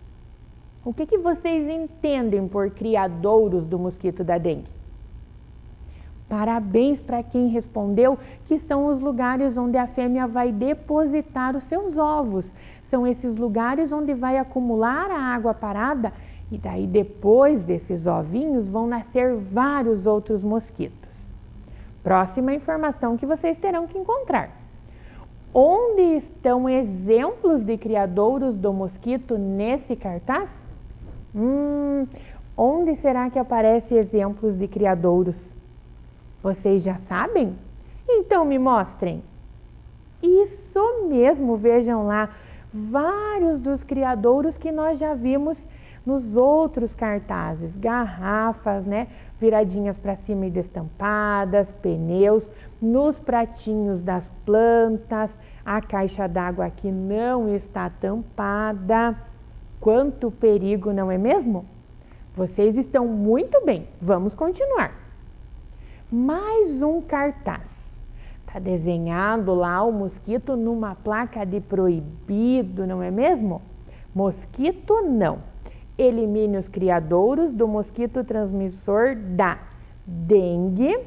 S3: O que vocês entendem por criadouros do mosquito da dengue? Parabéns para quem respondeu que são os lugares onde a fêmea vai depositar os seus ovos. São esses lugares onde vai acumular a água parada e daí depois desses ovinhos vão nascer vários outros mosquitos. Próxima informação que vocês terão que encontrar. Onde estão exemplos de criadouros do mosquito nesse cartaz? Onde será que aparecem exemplos de criadouros? Vocês já sabem? Então me mostrem. Isso mesmo, vejam lá, vários dos criadouros que nós já vimos nos outros cartazes, garrafas, né, viradinhas para cima e destampadas, pneus, nos pratinhos das plantas, a caixa d'água aqui não está tampada. Quanto perigo, não é mesmo? Vocês estão muito bem, vamos continuar. Mais um cartaz. Está desenhado lá o mosquito numa placa de proibido, não é mesmo? Mosquito não. Elimine os criadouros do mosquito transmissor da dengue,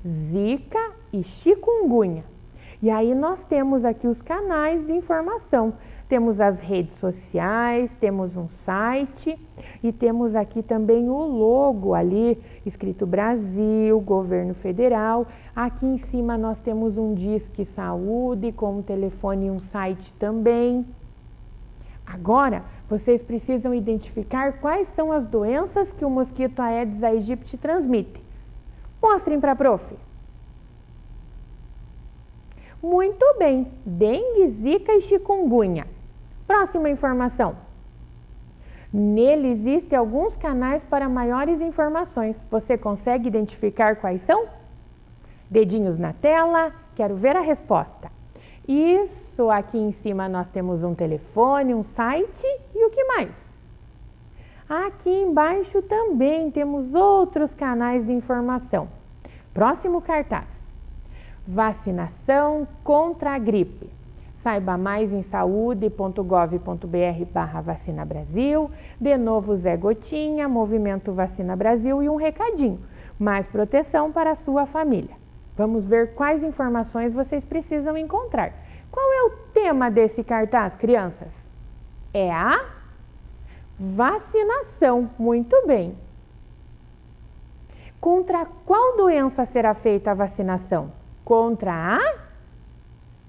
S3: zika e chikungunya. E aí nós temos aqui os canais de informação. Temos as redes sociais, temos um site e temos aqui também o logo ali, escrito Brasil, Governo Federal. Aqui em cima nós temos um Disque Saúde com um telefone e um site também. Agora, vocês precisam identificar quais são as doenças que o mosquito Aedes aegypti transmite. Mostrem para a prof. Muito bem, dengue, zika e chikungunya. Próxima informação. Nele existem alguns canais para maiores informações. Você consegue identificar quais são? Dedinhos na tela, quero ver a resposta. Isso, aqui em cima nós temos um telefone, um site e o que mais? Aqui embaixo também temos outros canais de informação. Próximo cartaz. Vacinação contra a gripe. Saiba mais em saude.gov.br/Vacina Brasil. De novo Zé Gotinha, Movimento Vacina Brasil e um recadinho. Mais proteção para a sua família. Vamos ver quais informações vocês precisam encontrar. Qual é o tema desse cartaz, crianças? É a vacinação. Muito bem. Contra qual doença será feita a vacinação? Contra a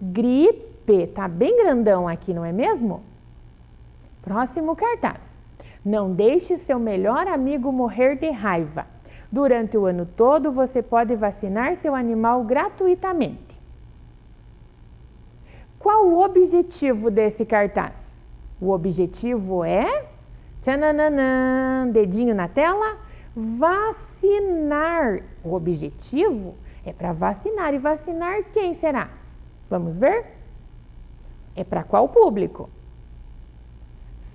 S3: gripe. Tá bem grandão aqui, não é mesmo? Próximo cartaz. Não deixe seu melhor amigo morrer de raiva. Durante o ano todo, você pode vacinar seu animal gratuitamente. Qual o objetivo desse cartaz? O objetivo é, tchananã, dedinho na tela, vacinar. O objetivo é para vacinar. E vacinar quem será? Vamos ver? É para qual público?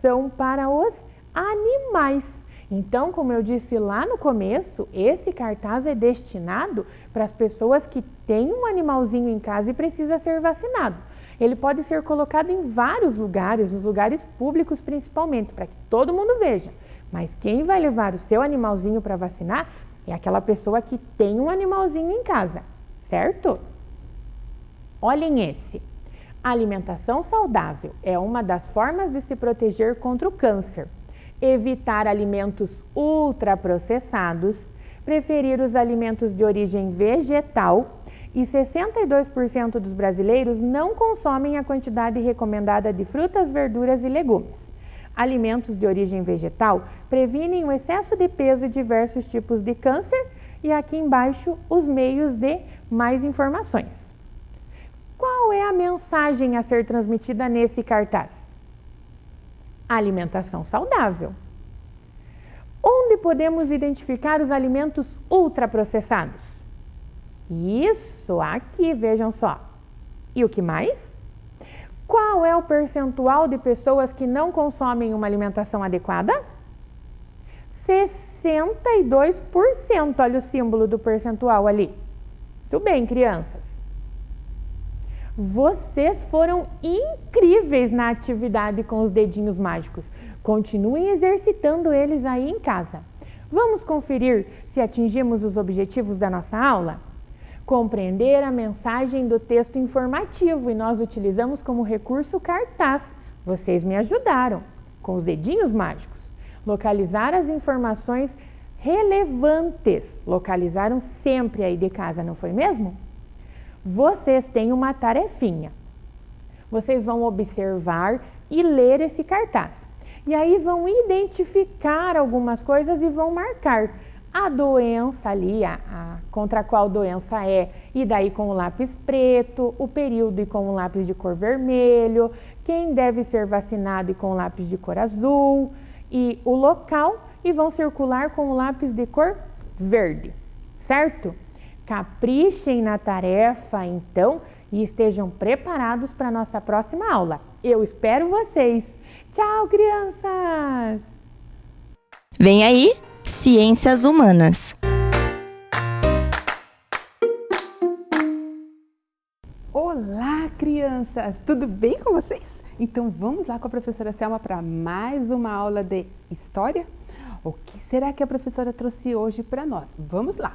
S3: São para os animais. Então, como eu disse lá no começo, esse cartaz é destinado para as pessoas que têm um animalzinho em casa e precisa ser vacinado. Ele pode ser colocado em vários lugares, nos lugares públicos principalmente, para que todo mundo veja. Mas quem vai levar o seu animalzinho para vacinar é aquela pessoa que tem um animalzinho em casa, certo? Olhem esse. A alimentação saudável é uma das formas de se proteger contra o câncer. Evitar alimentos ultraprocessados, preferir os alimentos de origem vegetal e 62% dos brasileiros não consomem a quantidade recomendada de frutas, verduras e legumes. Alimentos de origem vegetal previnem o excesso de peso e diversos tipos de câncer e aqui embaixo os meios de mais informações. Qual é a mensagem a ser transmitida nesse cartaz? Alimentação saudável. Onde podemos identificar os alimentos ultraprocessados? Isso, aqui, vejam só. E o que mais? Qual é o percentual de pessoas que não consomem uma alimentação adequada? 62%, olha o símbolo do percentual ali. Tudo bem, crianças? Vocês foram incríveis na atividade com os dedinhos mágicos. Continuem exercitando eles aí em casa. Vamos conferir se atingimos os objetivos da nossa aula? Compreender a mensagem do texto informativo e nós utilizamos como recurso cartaz. Vocês me ajudaram com os dedinhos mágicos. Localizar as informações relevantes. Localizaram sempre aí de casa, não foi mesmo? Vocês têm uma tarefinha. Vocês vão observar e ler esse cartaz. E aí vão identificar algumas coisas e vão marcar a doença ali, contra qual doença é, e daí com o lápis preto, o período e com o lápis de cor vermelho, quem deve ser vacinado e com o lápis de cor azul, e o local, e vão circular com o lápis de cor verde, certo? Caprichem na tarefa, então, e estejam preparados para a nossa próxima aula. Eu espero vocês! Tchau, crianças!
S2: Vem aí, Ciências Humanas.
S4: Olá, crianças! Tudo bem com vocês? Então vamos lá com a professora Selma para mais uma aula de História? O que será que a professora trouxe hoje para nós? Vamos lá!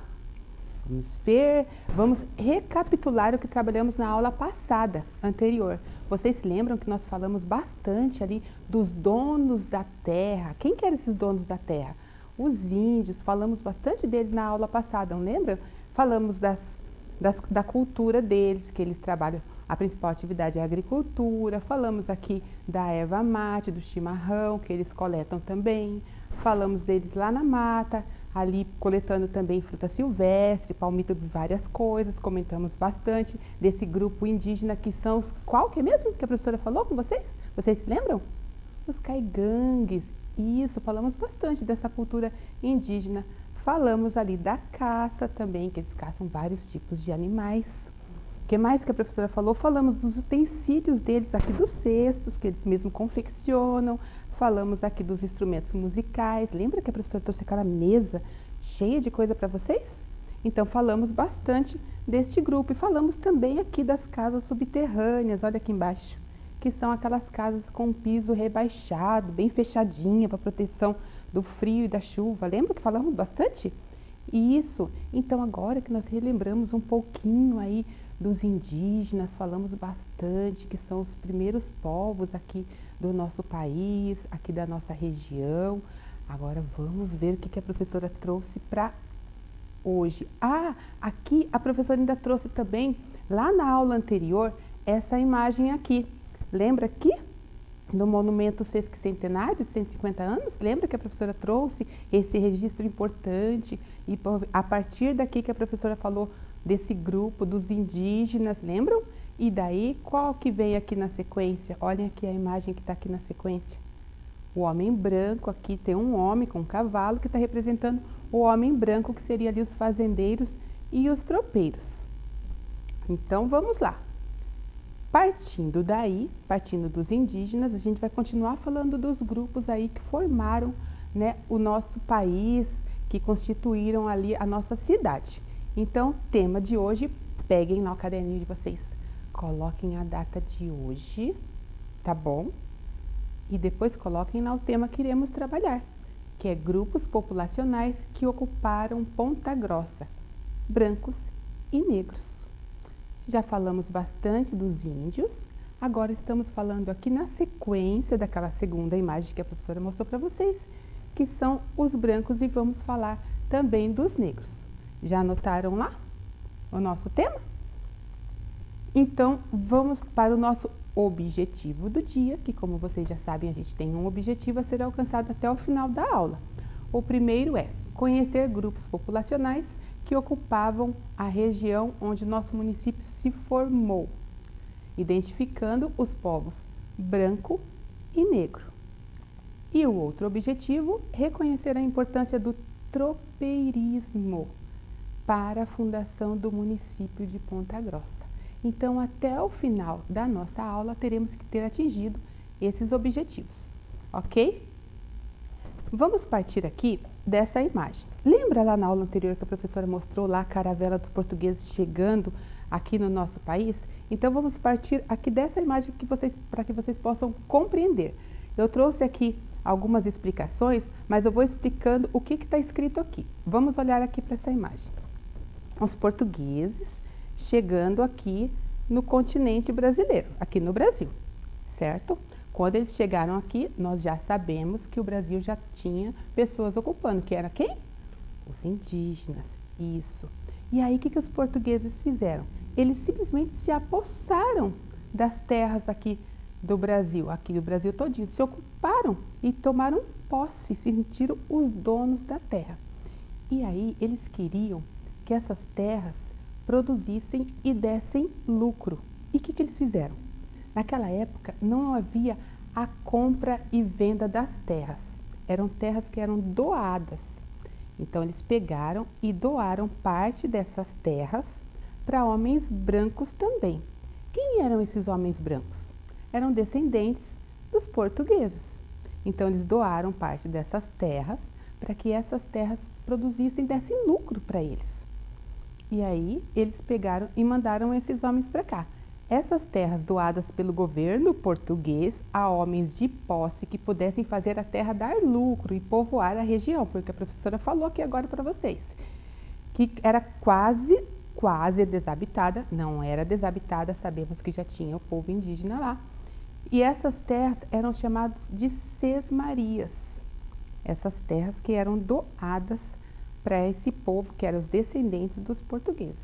S4: Vamos ver, vamos recapitular o que trabalhamos na aula passada, anterior. Vocês se lembram que nós falamos bastante ali dos donos da terra? Quem que eram esses donos da terra? Os índios, falamos bastante deles na aula passada, não lembra? Falamos da cultura deles, que eles trabalham, a principal atividade é a agricultura. Falamos aqui da erva mate, do chimarrão, que eles coletam também. Falamos deles lá na mata, ali coletando também fruta silvestre, palmito de várias coisas. Comentamos bastante desse grupo indígena que são os... Qual que é mesmo que a professora falou com vocês? Vocês se lembram? Os caigangues. Isso, falamos bastante dessa cultura indígena. Falamos ali da caça também, que eles caçam vários tipos de animais. O que mais que a professora falou? Falamos dos utensílios deles aqui, dos cestos, que eles mesmos confeccionam. Falamos aqui dos instrumentos musicais. Lembra que a professora trouxe aquela mesa cheia de coisa para vocês? Então, falamos bastante deste grupo. E falamos também aqui das casas subterrâneas, olha aqui embaixo, que são aquelas casas com piso rebaixado, bem fechadinha, para proteção do frio e da chuva. Lembra que falamos bastante? Isso. Então, agora que nós relembramos um pouquinho aí dos indígenas, falamos bastante, que são os primeiros povos aqui do nosso país, aqui da nossa região. Agora vamos ver o que a professora trouxe para hoje. Aqui a professora ainda trouxe também, lá na aula anterior, essa imagem aqui. Lembra aqui do monumento sesquicentenário de 150 anos? Lembra que a professora trouxe esse registro importante? E a partir daqui que a professora falou desse grupo dos indígenas, lembram? E daí, qual que vem aqui na sequência? Olhem aqui a imagem que está aqui na sequência. O homem branco, aqui tem um homem com um cavalo que está representando o homem branco, que seria ali os fazendeiros e os tropeiros. Então, vamos lá. Partindo daí, partindo dos indígenas, a gente vai continuar falando dos grupos aí que formaram, né, o nosso país, que constituíram ali a nossa cidade. Então, tema de hoje, peguem lá o caderninho de vocês. Coloquem a data de hoje, tá bom? E depois coloquem lá o tema que iremos trabalhar. que é grupos populacionais que ocuparam Ponta Grossa, brancos e negros. Já falamos bastante dos índios, agora estamos falando aqui na sequência daquela segunda imagem que a professora mostrou para vocês, que são os brancos, e vamos falar também dos negros. Já anotaram lá o nosso tema? Então, vamos para o nosso objetivo do dia, que, como vocês já sabem, a gente tem um objetivo a ser alcançado até o final da aula. O primeiro é conhecer grupos populacionais que ocupavam a região onde nosso município se formou, identificando os povos branco e negro. E o outro objetivo, reconhecer a importância do tropeirismo para a fundação do município de Ponta Grossa. Então, até o final da nossa aula, teremos que ter atingido esses objetivos, ok? Vamos partir aqui dessa imagem. Lembra lá na aula anterior que a professora mostrou lá a caravela dos portugueses chegando aqui no nosso país? Então, vamos partir aqui dessa imagem para que vocês possam compreender. Eu trouxe aqui algumas explicações, mas eu vou explicando o que está escrito aqui. Vamos olhar aqui para essa imagem. Os portugueses chegando aqui no continente brasileiro, aqui no Brasil, certo? Quando eles chegaram aqui, nós já sabemos que o Brasil já tinha pessoas ocupando, que era quem? Os indígenas, isso. E aí, o que os portugueses fizeram? Eles simplesmente se apossaram das terras aqui do Brasil todinho, se ocuparam e tomaram posse, se sentiram os donos da terra. E aí, eles queriam que essas terras produzissem e dessem lucro. E o que eles fizeram? Naquela época não havia a compra e venda das terras. Eram terras que eram doadas. Então eles pegaram e doaram parte dessas terras para homens brancos também. Quem eram esses homens brancos? Eram descendentes dos portugueses. Então eles doaram parte dessas terras para que essas terras produzissem e dessem lucro para eles. E aí, eles pegaram e mandaram esses homens para cá. Essas terras doadas pelo governo português a homens de posse que pudessem fazer a terra dar lucro e povoar a região, porque a professora falou aqui agora para vocês, que era quase desabitada, não era desabitada, sabemos que já tinha o povo indígena lá. E essas terras eram chamadas de sesmarias, essas terras que eram doadas para esse povo, que eram os descendentes dos portugueses.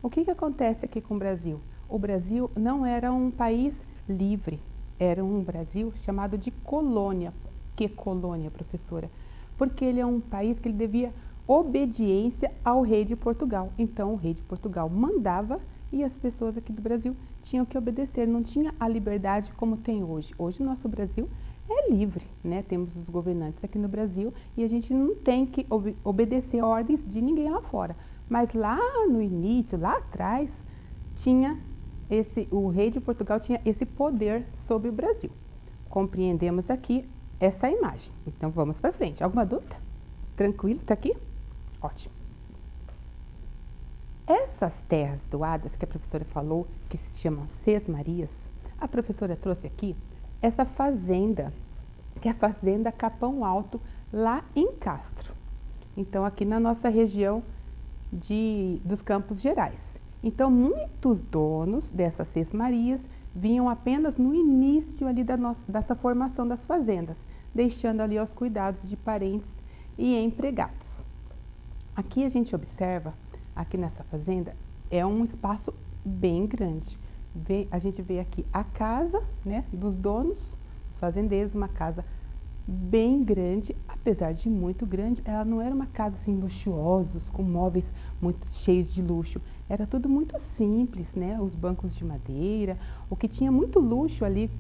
S4: O que acontece aqui com o Brasil? O Brasil não era um país livre, era um Brasil chamado de colônia. Que colônia, professora? Porque ele é um país que ele devia obediência ao rei de Portugal. Então, o rei de Portugal mandava e as pessoas aqui do Brasil tinham que obedecer, não tinha a liberdade como tem hoje. Hoje o nosso Brasil é livre, né? Temos os governantes aqui no Brasil e a gente não tem que obedecer ordens de ninguém lá fora. Mas lá no início, lá atrás, o rei de Portugal tinha esse poder sobre o Brasil. Compreendemos aqui essa imagem. Então vamos para frente. Alguma dúvida? Tranquilo? Tá aqui? Ótimo. Essas terras doadas que a professora falou, que se chamam sesmarias, a professora trouxe aqui essa fazenda, que é a Fazenda Capão Alto, lá em Castro. Então, aqui na nossa região dos Campos Gerais. Então, muitos donos dessas sesmarias vinham apenas no início ali dessa formação das fazendas, deixando ali aos cuidados de parentes e empregados. Aqui a gente observa, aqui nessa fazenda, é um espaço bem grande. A gente vê aqui a casa, né, dos donos, dos fazendeiros, uma casa bem grande, apesar de muito grande, ela não era uma casa assim luxuosos, com móveis muito cheios de luxo. Era tudo muito simples, né? Os bancos de madeira, o que tinha muito luxo ali,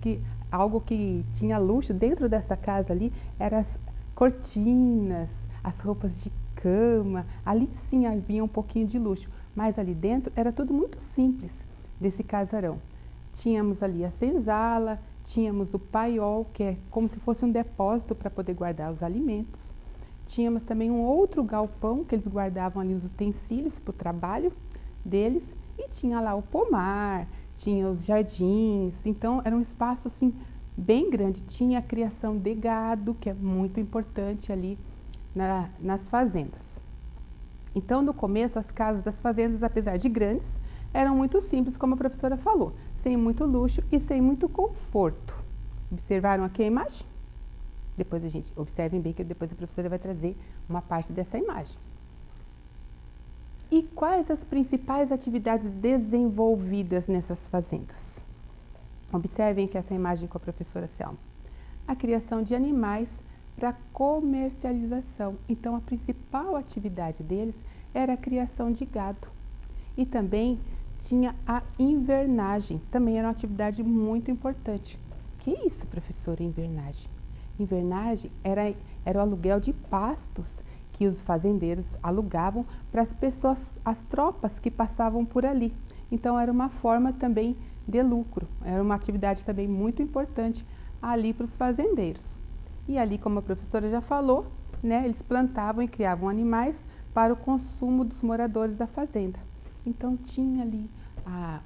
S4: algo que tinha luxo dentro dessa casa ali, eram as cortinas, as roupas de cama. Ali sim havia um pouquinho de luxo, mas ali dentro era tudo muito simples desse casarão. Tínhamos ali a senzala, tínhamos o paiol, que é como se fosse um depósito para poder guardar os alimentos. Tínhamos também um outro galpão que eles guardavam ali os utensílios para o trabalho deles, e tinha lá o pomar, tinha os jardins. Então era um espaço assim bem grande. Tinha a criação de gado, que é muito importante ali nas fazendas. Então, no começo, as casas das fazendas, apesar de grandes, eram muito simples, como a professora falou, sem muito luxo e sem muito conforto. Observaram aqui a imagem? Depois observem bem que depois a professora vai trazer uma parte dessa imagem. E quais as principais atividades desenvolvidas nessas fazendas? Observem que essa imagem com a professora Selma. A criação de animais para comercialização. Então, a principal atividade deles era a criação de gado. E também tinha a invernagem. Também era uma atividade muito importante. Que é isso, professora, invernagem? Invernagem era o aluguel de pastos que os fazendeiros alugavam para as pessoas, as tropas que passavam por ali. Então, era uma forma também de lucro. Era uma atividade também muito importante ali para os fazendeiros. E ali, como a professora já falou, né, eles plantavam e criavam animais para o consumo dos moradores da fazenda. Então, tinha ali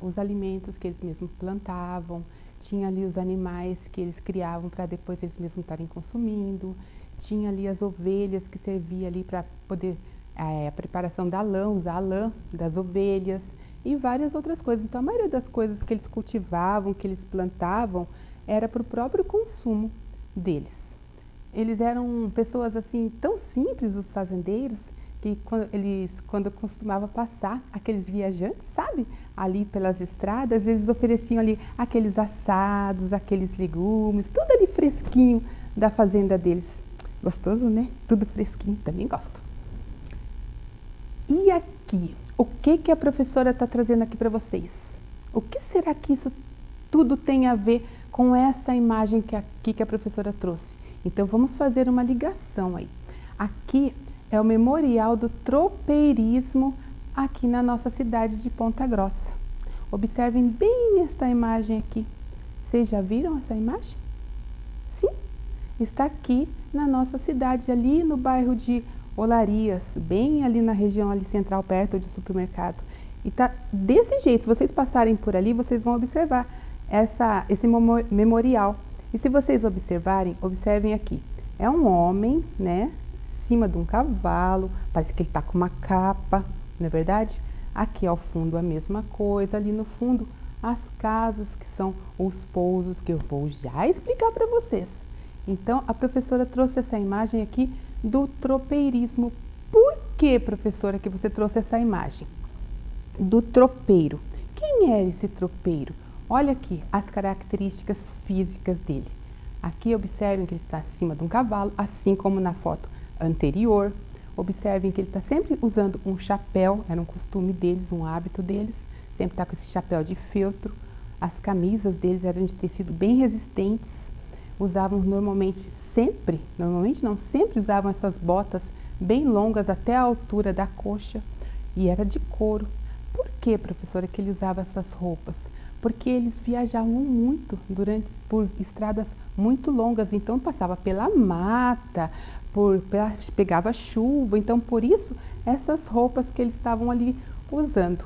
S4: os alimentos que eles mesmos plantavam, tinha ali os animais que eles criavam para depois eles mesmos estarem consumindo, tinha ali as ovelhas que servia ali para poder a preparação da lã, usar a lã das ovelhas e várias outras coisas. Então, a maioria das coisas que eles cultivavam, que eles plantavam, era para o próprio consumo deles. Eles eram pessoas assim tão simples, os fazendeiros, que quando costumava passar aqueles viajantes, sabe, ali pelas estradas, eles ofereciam ali aqueles assados, aqueles legumes, tudo ali fresquinho da fazenda deles. Gostoso, né? Tudo fresquinho, também gosto. E aqui, o que a professora está trazendo aqui para vocês? O que será que isso tudo tem a ver com essa imagem que a professora trouxe? Então, vamos fazer uma ligação aí. Aqui é o memorial do tropeirismo aqui na nossa cidade de Ponta Grossa. Observem bem esta imagem aqui. Vocês já viram essa imagem? Sim, está aqui na nossa cidade, ali no bairro de Olarias, bem ali na região ali central, perto do supermercado. E tá desse jeito, se vocês passarem por ali, vocês vão observar esse memorial. E se vocês observarem, observem aqui. É um homem, né, em cima de um cavalo, parece que ele está com uma capa, não é verdade? Aqui ao fundo a mesma coisa, ali no fundo as casas que são os pousos, que eu vou já explicar para vocês. Então, a professora trouxe essa imagem aqui do tropeirismo. Por que, professora, que você trouxe essa imagem? Do tropeiro. Quem é esse tropeiro? Olha aqui as características físicas dele. Aqui observem que ele está acima de um cavalo, assim como na foto anterior. Observem que ele está sempre usando um chapéu, era um costume deles, um hábito deles, sempre está com esse chapéu de feltro. As camisas deles eram de tecido bem resistentes, usavam sempre usavam essas botas bem longas até a altura da coxa e era de couro. Por que, professora, que ele usava essas roupas? Porque eles viajavam muito por estradas muito longas, então passava pela mata, pegava chuva, então por isso essas roupas que eles estavam ali usando.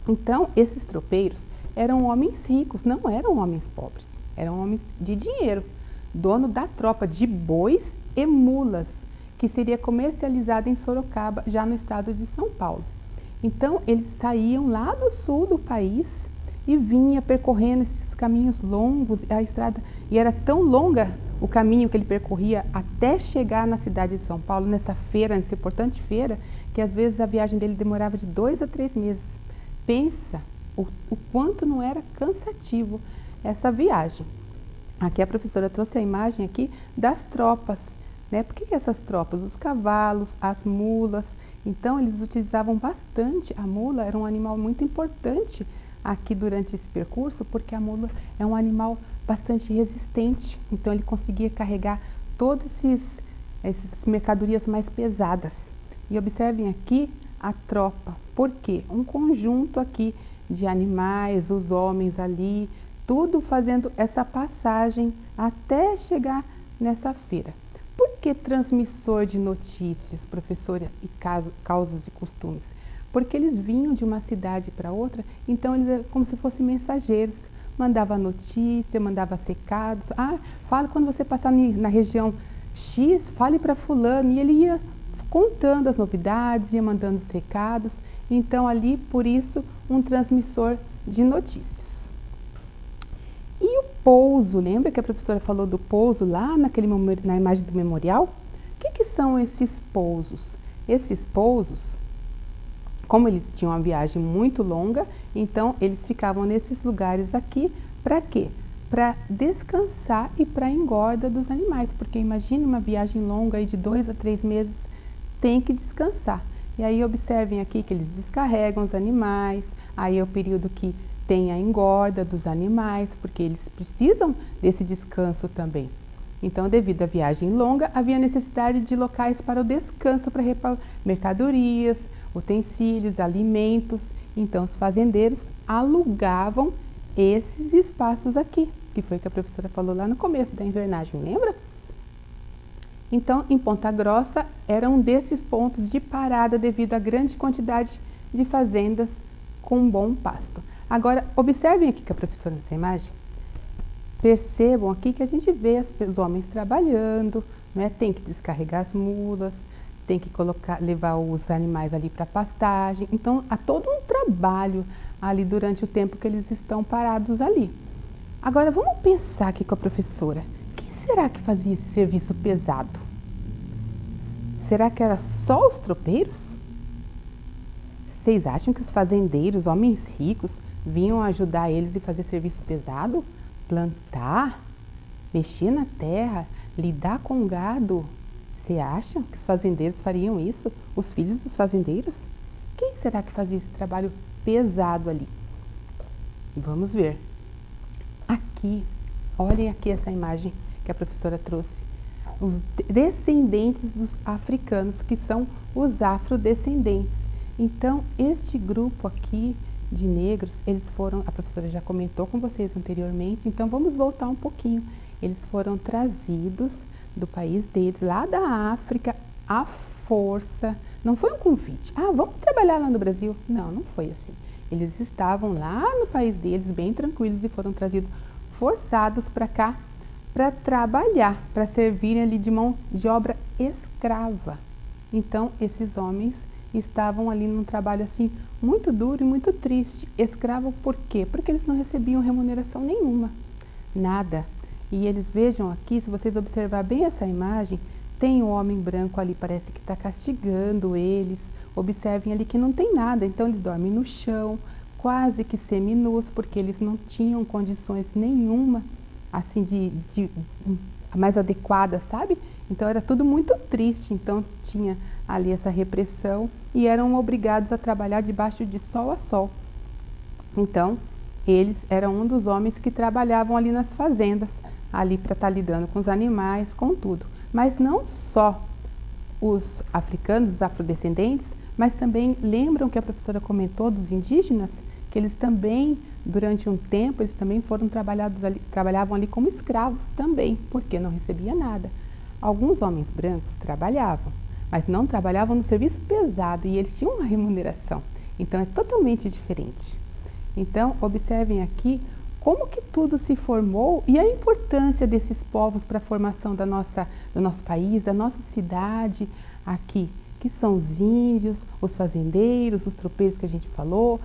S4: Então, esses tropeiros eram homens ricos, não eram homens pobres, eram homens de dinheiro, dono da tropa de bois e mulas, que seria comercializada em Sorocaba, já no estado de São Paulo. Então, eles saíam lá do sul do país e vinha percorrendo esses caminhos longos, a estrada, e era tão longa o caminho que ele percorria até chegar na cidade de São Paulo, nessa importante feira, que às vezes a viagem dele demorava de 2 a 3 meses. Pensa o quanto não era cansativo essa viagem. Aqui a professora trouxe a imagem aqui das tropas, né? Por que essas tropas? Os cavalos, as mulas. Então eles utilizavam bastante. A mula era um animal muito importante aqui durante esse percurso, porque a mula é um animal bastante resistente. Então ele conseguia carregar todas essas mercadorias mais pesadas. E observem aqui a tropa. Por quê? Um conjunto aqui de animais, os homens ali, tudo fazendo essa passagem até chegar nessa feira. Por que transmissor de notícias, professora, e causos e costumes? Porque eles vinham de uma cidade para outra, então eles eram como se fossem mensageiros. mandava notícia, mandava recados. Ah, fala quando você passar na região X, fale para fulano. E ele ia contando as novidades, ia mandando os recados. Então ali, por isso, um transmissor de notícias. E o pouso, lembra que a professora falou do pouso lá na imagem do memorial? O que são esses pousos? Esses pousos, como eles tinham uma viagem muito longa, então eles ficavam nesses lugares aqui, para quê? Para descansar e para engorda dos animais, porque imagine uma viagem longa aí de 2 a 3 meses, tem que descansar. E aí observem aqui que eles descarregam os animais, aí é o período que tem a engorda dos animais, porque eles precisam desse descanso também. Então, devido à viagem longa, havia necessidade de locais para o descanso, para mercadorias, utensílios, alimentos. Então, os fazendeiros alugavam esses espaços aqui, que foi o que a professora falou lá no começo da invernagem, lembra? Então, em Ponta Grossa, era um desses pontos de parada devido à grande quantidade de fazendas com bom pasto. Agora, observem aqui com a professora nessa imagem. Percebam aqui que a gente vê os homens trabalhando, né? Tem que descarregar as mulas, tem que levar os animais ali para pastagem. Então, há todo um trabalho ali durante o tempo que eles estão parados ali. Agora, vamos pensar aqui com a professora. Quem será que fazia esse serviço pesado? Será que era só os tropeiros? Vocês acham que os fazendeiros, homens ricos, vinham ajudar eles a fazer serviço pesado? Plantar, mexer na terra, lidar com gado? Você acha que os fazendeiros fariam isso? Os filhos dos fazendeiros? Quem será que fazia esse trabalho pesado ali? Vamos ver. Aqui, olhem aqui essa imagem que a professora trouxe. Os descendentes dos africanos, que são os afrodescendentes. Então, este grupo aqui de negros, eles foram, a professora já comentou com vocês anteriormente, então vamos voltar um pouquinho. Eles foram trazidos do país deles, lá da África, à força. Não foi um convite. Ah, vamos trabalhar lá no Brasil? Não, não foi assim. Eles estavam lá no país deles, bem tranquilos, e foram trazidos forçados para cá, para trabalhar, para servirem ali de mão de obra escrava. Então, esses homens estavam ali num trabalho assim muito duro e muito triste. Escravo por quê? Porque eles não recebiam remuneração nenhuma, nada. E eles, vejam aqui, se vocês observar bem essa imagem, tem um homem branco ali, parece que está castigando eles. Observem ali que não tem nada, então eles dormem no chão, quase que seminus, porque eles não tinham condições nenhuma assim mais adequada, sabe? Então era tudo muito triste, então tinha ali essa repressão e eram obrigados a trabalhar debaixo de sol a sol. Então, eles eram um dos homens que trabalhavam ali nas fazendas, ali para estar lidando com os animais, com tudo. Mas não só os africanos, os afrodescendentes, mas também lembram que a professora comentou dos indígenas, que eles também, durante um tempo, eles também foram trabalhavam ali como escravos também, porque não recebia nada. Alguns homens brancos trabalhavam, mas não trabalhavam no serviço pesado e eles tinham uma remuneração. Então é totalmente diferente. Então observem aqui como que tudo se formou e a importância desses povos para a formação do nosso país, da nossa cidade aqui, que são os índios, os fazendeiros, os tropeiros que a gente falou,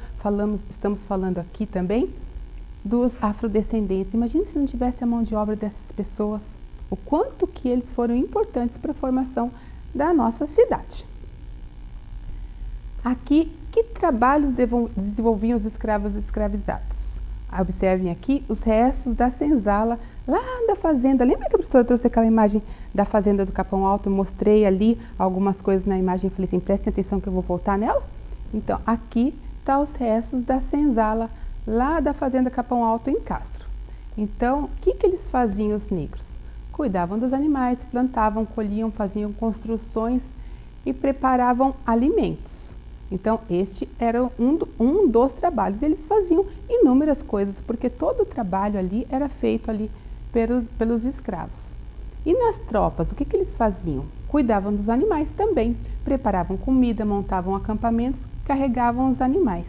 S4: estamos falando aqui também dos afrodescendentes. Imagine se não tivesse a mão de obra dessas pessoas, o quanto que eles foram importantes para a formação da nossa cidade. Aqui, que trabalhos desenvolviam os escravos escravizados? Observem aqui os restos da senzala lá da fazenda. Lembra que a professora trouxe aquela imagem da fazenda do Capão Alto? Eu mostrei ali algumas coisas na imagem e falei assim, prestem atenção que eu vou voltar nela. Então, aqui estão os restos da senzala lá da fazenda Capão Alto em Castro. Então, o que eles faziam, os negros? Cuidavam dos animais, plantavam, colhiam, faziam construções e preparavam alimentos. Então, este era um dos trabalhos. Eles faziam inúmeras coisas, porque todo o trabalho ali era feito ali pelos escravos. E nas tropas, o que eles faziam? Cuidavam dos animais também. Preparavam comida, montavam acampamentos, carregavam os animais.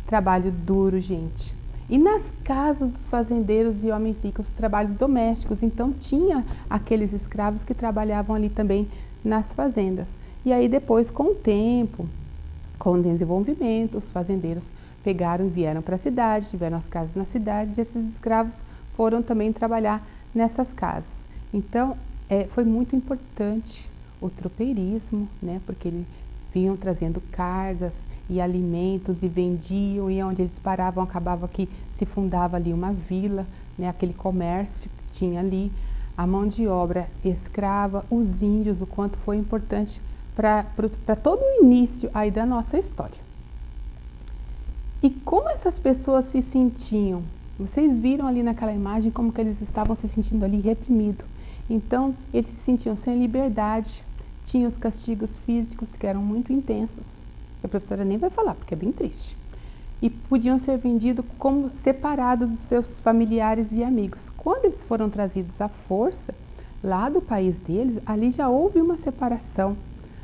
S4: Trabalho duro, gente. E nas casas dos fazendeiros e homens ricos, trabalhos domésticos. Então tinha aqueles escravos que trabalhavam ali também nas fazendas. E aí depois, com o tempo, com o desenvolvimento, os fazendeiros pegaram e vieram para a cidade, tiveram as casas na cidade, e esses escravos foram também trabalhar nessas casas. Então, foi muito importante o tropeirismo, né? Porque eles vinham trazendo cargas e alimentos e vendiam, e onde eles paravam acabava que se fundava ali uma vila, né? Aquele comércio que tinha ali, a mão de obra escrava, os índios, o quanto foi importante para todo o início aí da nossa história. E como essas pessoas se sentiam? Vocês viram ali naquela imagem como que eles estavam se sentindo ali reprimidos. Então, eles se sentiam sem liberdade, tinham os castigos físicos que eram muito intensos, que a professora nem vai falar, porque é bem triste. E podiam ser vendidos como separados dos seus familiares e amigos. Quando eles foram trazidos à força, lá do país deles, ali já houve uma separação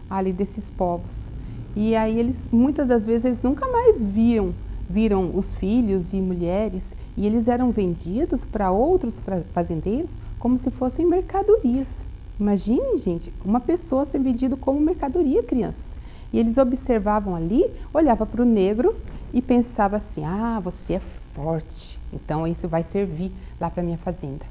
S4: ali desses povos. E aí eles, muitas das vezes, eles nunca mais viram os filhos e mulheres, e eles eram vendidos para outros fazendeiros como se fossem mercadorias. Imaginem, gente, uma pessoa ser vendida como mercadoria, crianças. E eles observavam ali, olhava para o negro e pensava assim: ah, você é forte, então isso vai servir lá para minha fazenda.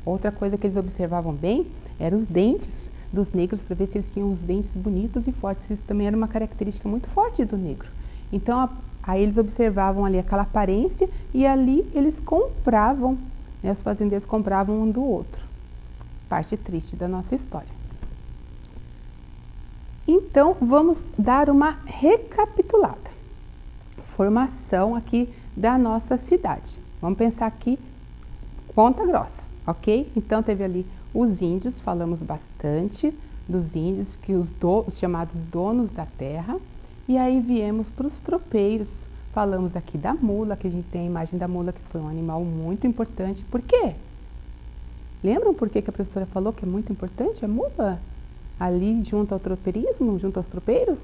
S4: Outra coisa que eles observavam bem eram os dentes dos negros, para ver se eles tinham os dentes bonitos e fortes. Isso também era uma característica muito forte do negro. Então, aí eles observavam ali aquela aparência e ali eles compravam, né, os fazendeiros compravam um do outro. Parte triste da nossa história. Então, vamos dar uma recapitulada. Formação aqui da nossa cidade. Vamos pensar aqui, Ponta Grossa, ok? Então, teve ali os índios, falamos bastante dos índios, que os chamados donos da terra. E aí viemos para os tropeiros. Falamos aqui da mula, que a gente tem a imagem da mula, que foi um animal muito importante. Por quê? Lembram por que a professora falou que é muito importante a mula? Ali junto ao tropeirismo, junto aos tropeiros?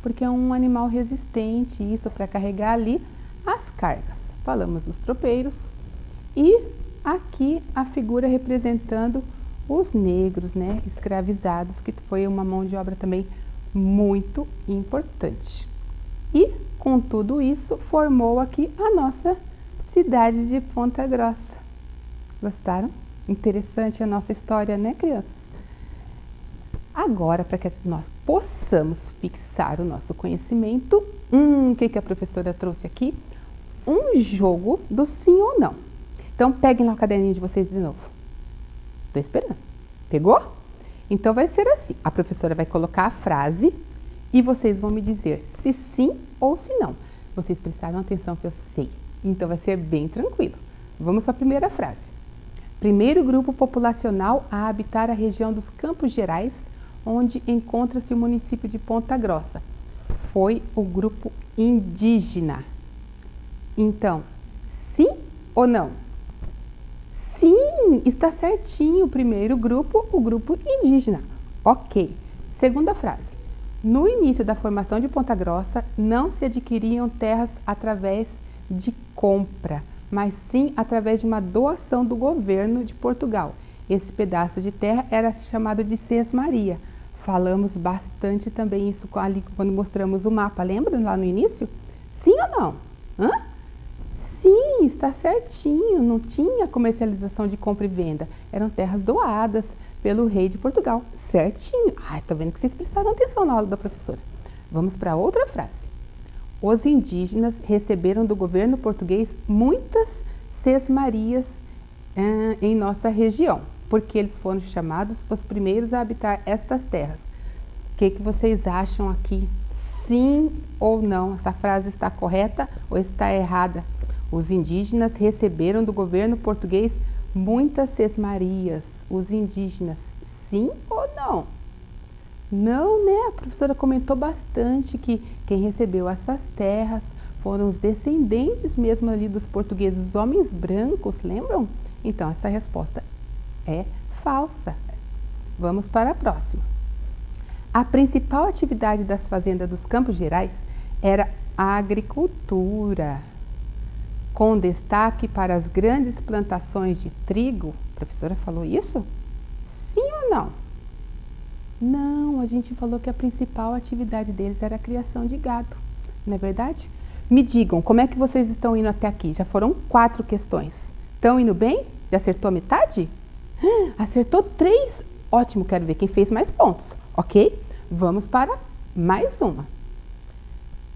S4: Porque é um animal resistente, isso para carregar ali as cargas. Falamos dos tropeiros. E aqui a figura representando os negros, né, escravizados, que foi uma mão de obra também muito importante. E com tudo isso formou aqui a nossa cidade de Ponta Grossa. Gostaram? Interessante a nossa história, né, crianças? Agora, para que nós possamos fixar o nosso conhecimento, o que a professora trouxe aqui? Um jogo do sim ou não. Então, peguem lá o caderninho de vocês de novo. Estou esperando. Pegou? Então, vai ser assim. A professora vai colocar a frase e vocês vão me dizer se sim ou se não. Vocês prestaram atenção que eu sei. Então, vai ser bem tranquilo. Vamos para a primeira frase. Primeiro grupo populacional a habitar a região dos Campos Gerais, onde encontra-se o município de Ponta Grossa. Foi o grupo indígena. Então, sim ou não? Sim, está certinho. O primeiro grupo, o grupo indígena. Ok. Segunda frase. No início da formação de Ponta Grossa, não se adquiriam terras através de compra, mas sim através de uma doação do governo de Portugal. Esse pedaço de terra era chamado de sesmaria. Falamos bastante também isso ali quando mostramos o mapa. Lembra lá no início? Sim ou não? Hã? Sim, está certinho. Não tinha comercialização de compra e venda. Eram terras doadas pelo rei de Portugal. Certinho. Ai, tô vendo que vocês prestaram atenção na aula da professora. Vamos para outra frase. Os indígenas receberam do governo português muitas sesmarias em nossa região, porque eles foram chamados os primeiros a habitar estas terras. O que vocês acham aqui? Sim ou não? Essa frase está correta ou está errada? Os indígenas receberam do governo português muitas sesmarias. Os indígenas, sim ou não? Não, né? A professora comentou bastante que quem recebeu essas terras foram os descendentes mesmo ali dos portugueses, os homens brancos, lembram? Então, essa resposta é falsa. Vamos para a próxima. A principal atividade das fazendas dos Campos Gerais era a agricultura. com destaque para as grandes plantações de trigo. A professora falou isso? Sim ou não? Não, a gente falou que a principal atividade deles era a criação de gado, não é verdade? Me digam, como é que vocês estão indo até aqui? Já foram 4 questões. Estão indo bem? Já acertou a metade? Acertou 3. Ótimo, quero ver quem fez mais pontos, ok? Vamos para mais uma.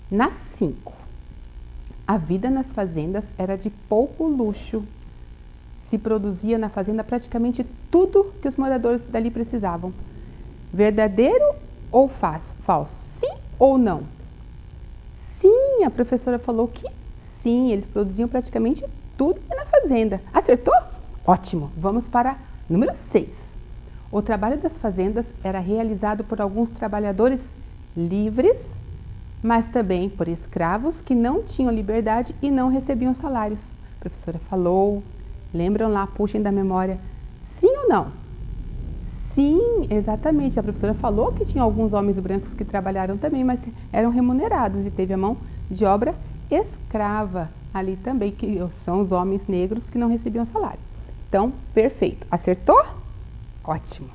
S4: Na 5. A vida nas fazendas era de pouco luxo. Se produzia na fazenda praticamente tudo que os moradores dali precisavam. Verdadeiro ou falso? Sim ou não? Sim, a professora falou que sim, eles produziam praticamente tudo na fazenda. Acertou? Ótimo, vamos para número 6. O trabalho das fazendas era realizado por alguns trabalhadores livres, mas também por escravos que não tinham liberdade e não recebiam salários. A professora falou, lembram lá, puxem da memória. Sim ou não? Sim, exatamente. A professora falou que tinha alguns homens brancos que trabalharam também, mas eram remunerados e teve a mão de obra escrava ali também, que são os homens negros que não recebiam salário. Então, perfeito. Acertou? Ótimo.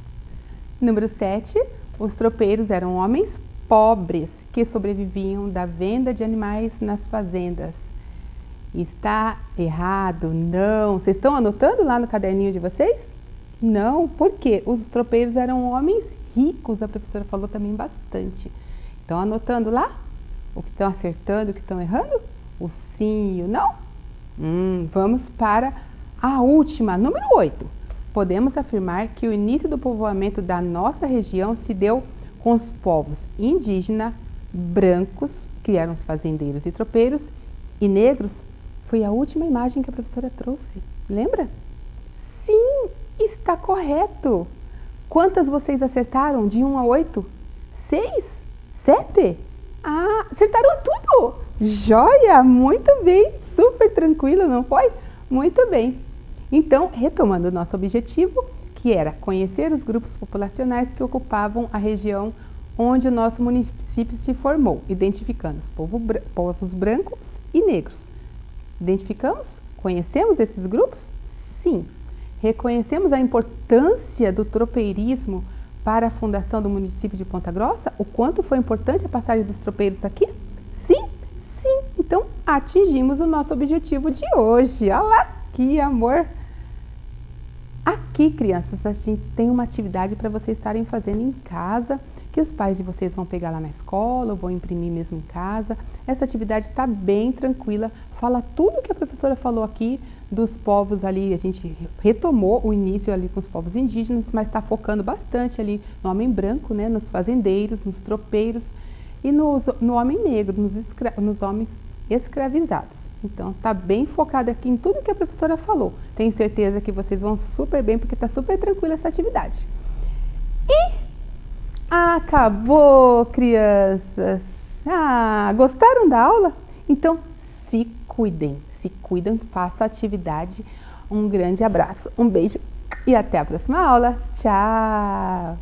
S4: Número 7. Os tropeiros eram homens pobres que sobreviviam da venda de animais nas fazendas. Está errado? Não. Vocês estão anotando lá no caderninho de vocês? Não, por quê? Os tropeiros eram homens ricos, a professora falou também bastante. Estão anotando lá? O que estão acertando, o que estão errando? O sim e o não? Vamos para a última, número 8. Podemos afirmar que o início do povoamento da nossa região se deu com os povos indígenas, brancos, que eram os fazendeiros e tropeiros, e negros. Foi a última imagem que a professora trouxe. Lembra? Sim, está correto. Quantas vocês acertaram? De 1 a 8? 6? 7? Ah, acertaram tudo! Joia! Muito bem! Super tranquilo, não foi? Muito bem. Então, retomando o nosso objetivo, que era conhecer os grupos populacionais que ocupavam a região onde o nosso município se formou, identificando os povos brancos e negros. Identificamos? Conhecemos esses grupos? Sim. Reconhecemos a importância do tropeirismo para a fundação do município de Ponta Grossa? O quanto foi importante a passagem dos tropeiros aqui? Sim? Sim. Então, atingimos o nosso objetivo de hoje. Olha lá, que amor! Aqui, crianças, a gente tem uma atividade para vocês estarem fazendo em casa, que os pais de vocês vão pegar lá na escola, ou vão imprimir mesmo em casa. Essa atividade está bem tranquila, fala tudo que a professora falou aqui dos povos ali. A gente retomou o início ali com os povos indígenas, mas está focando bastante ali no homem branco, né, nos fazendeiros, nos tropeiros e no homem negro, nos homens escravizados. Então, está bem focado aqui em tudo que a professora falou. Tenho certeza que vocês vão super bem, porque está super tranquila essa atividade. E acabou, crianças! Gostaram da aula? Então, se cuidem, façam a atividade. Um grande abraço, um beijo e até a próxima aula. Tchau!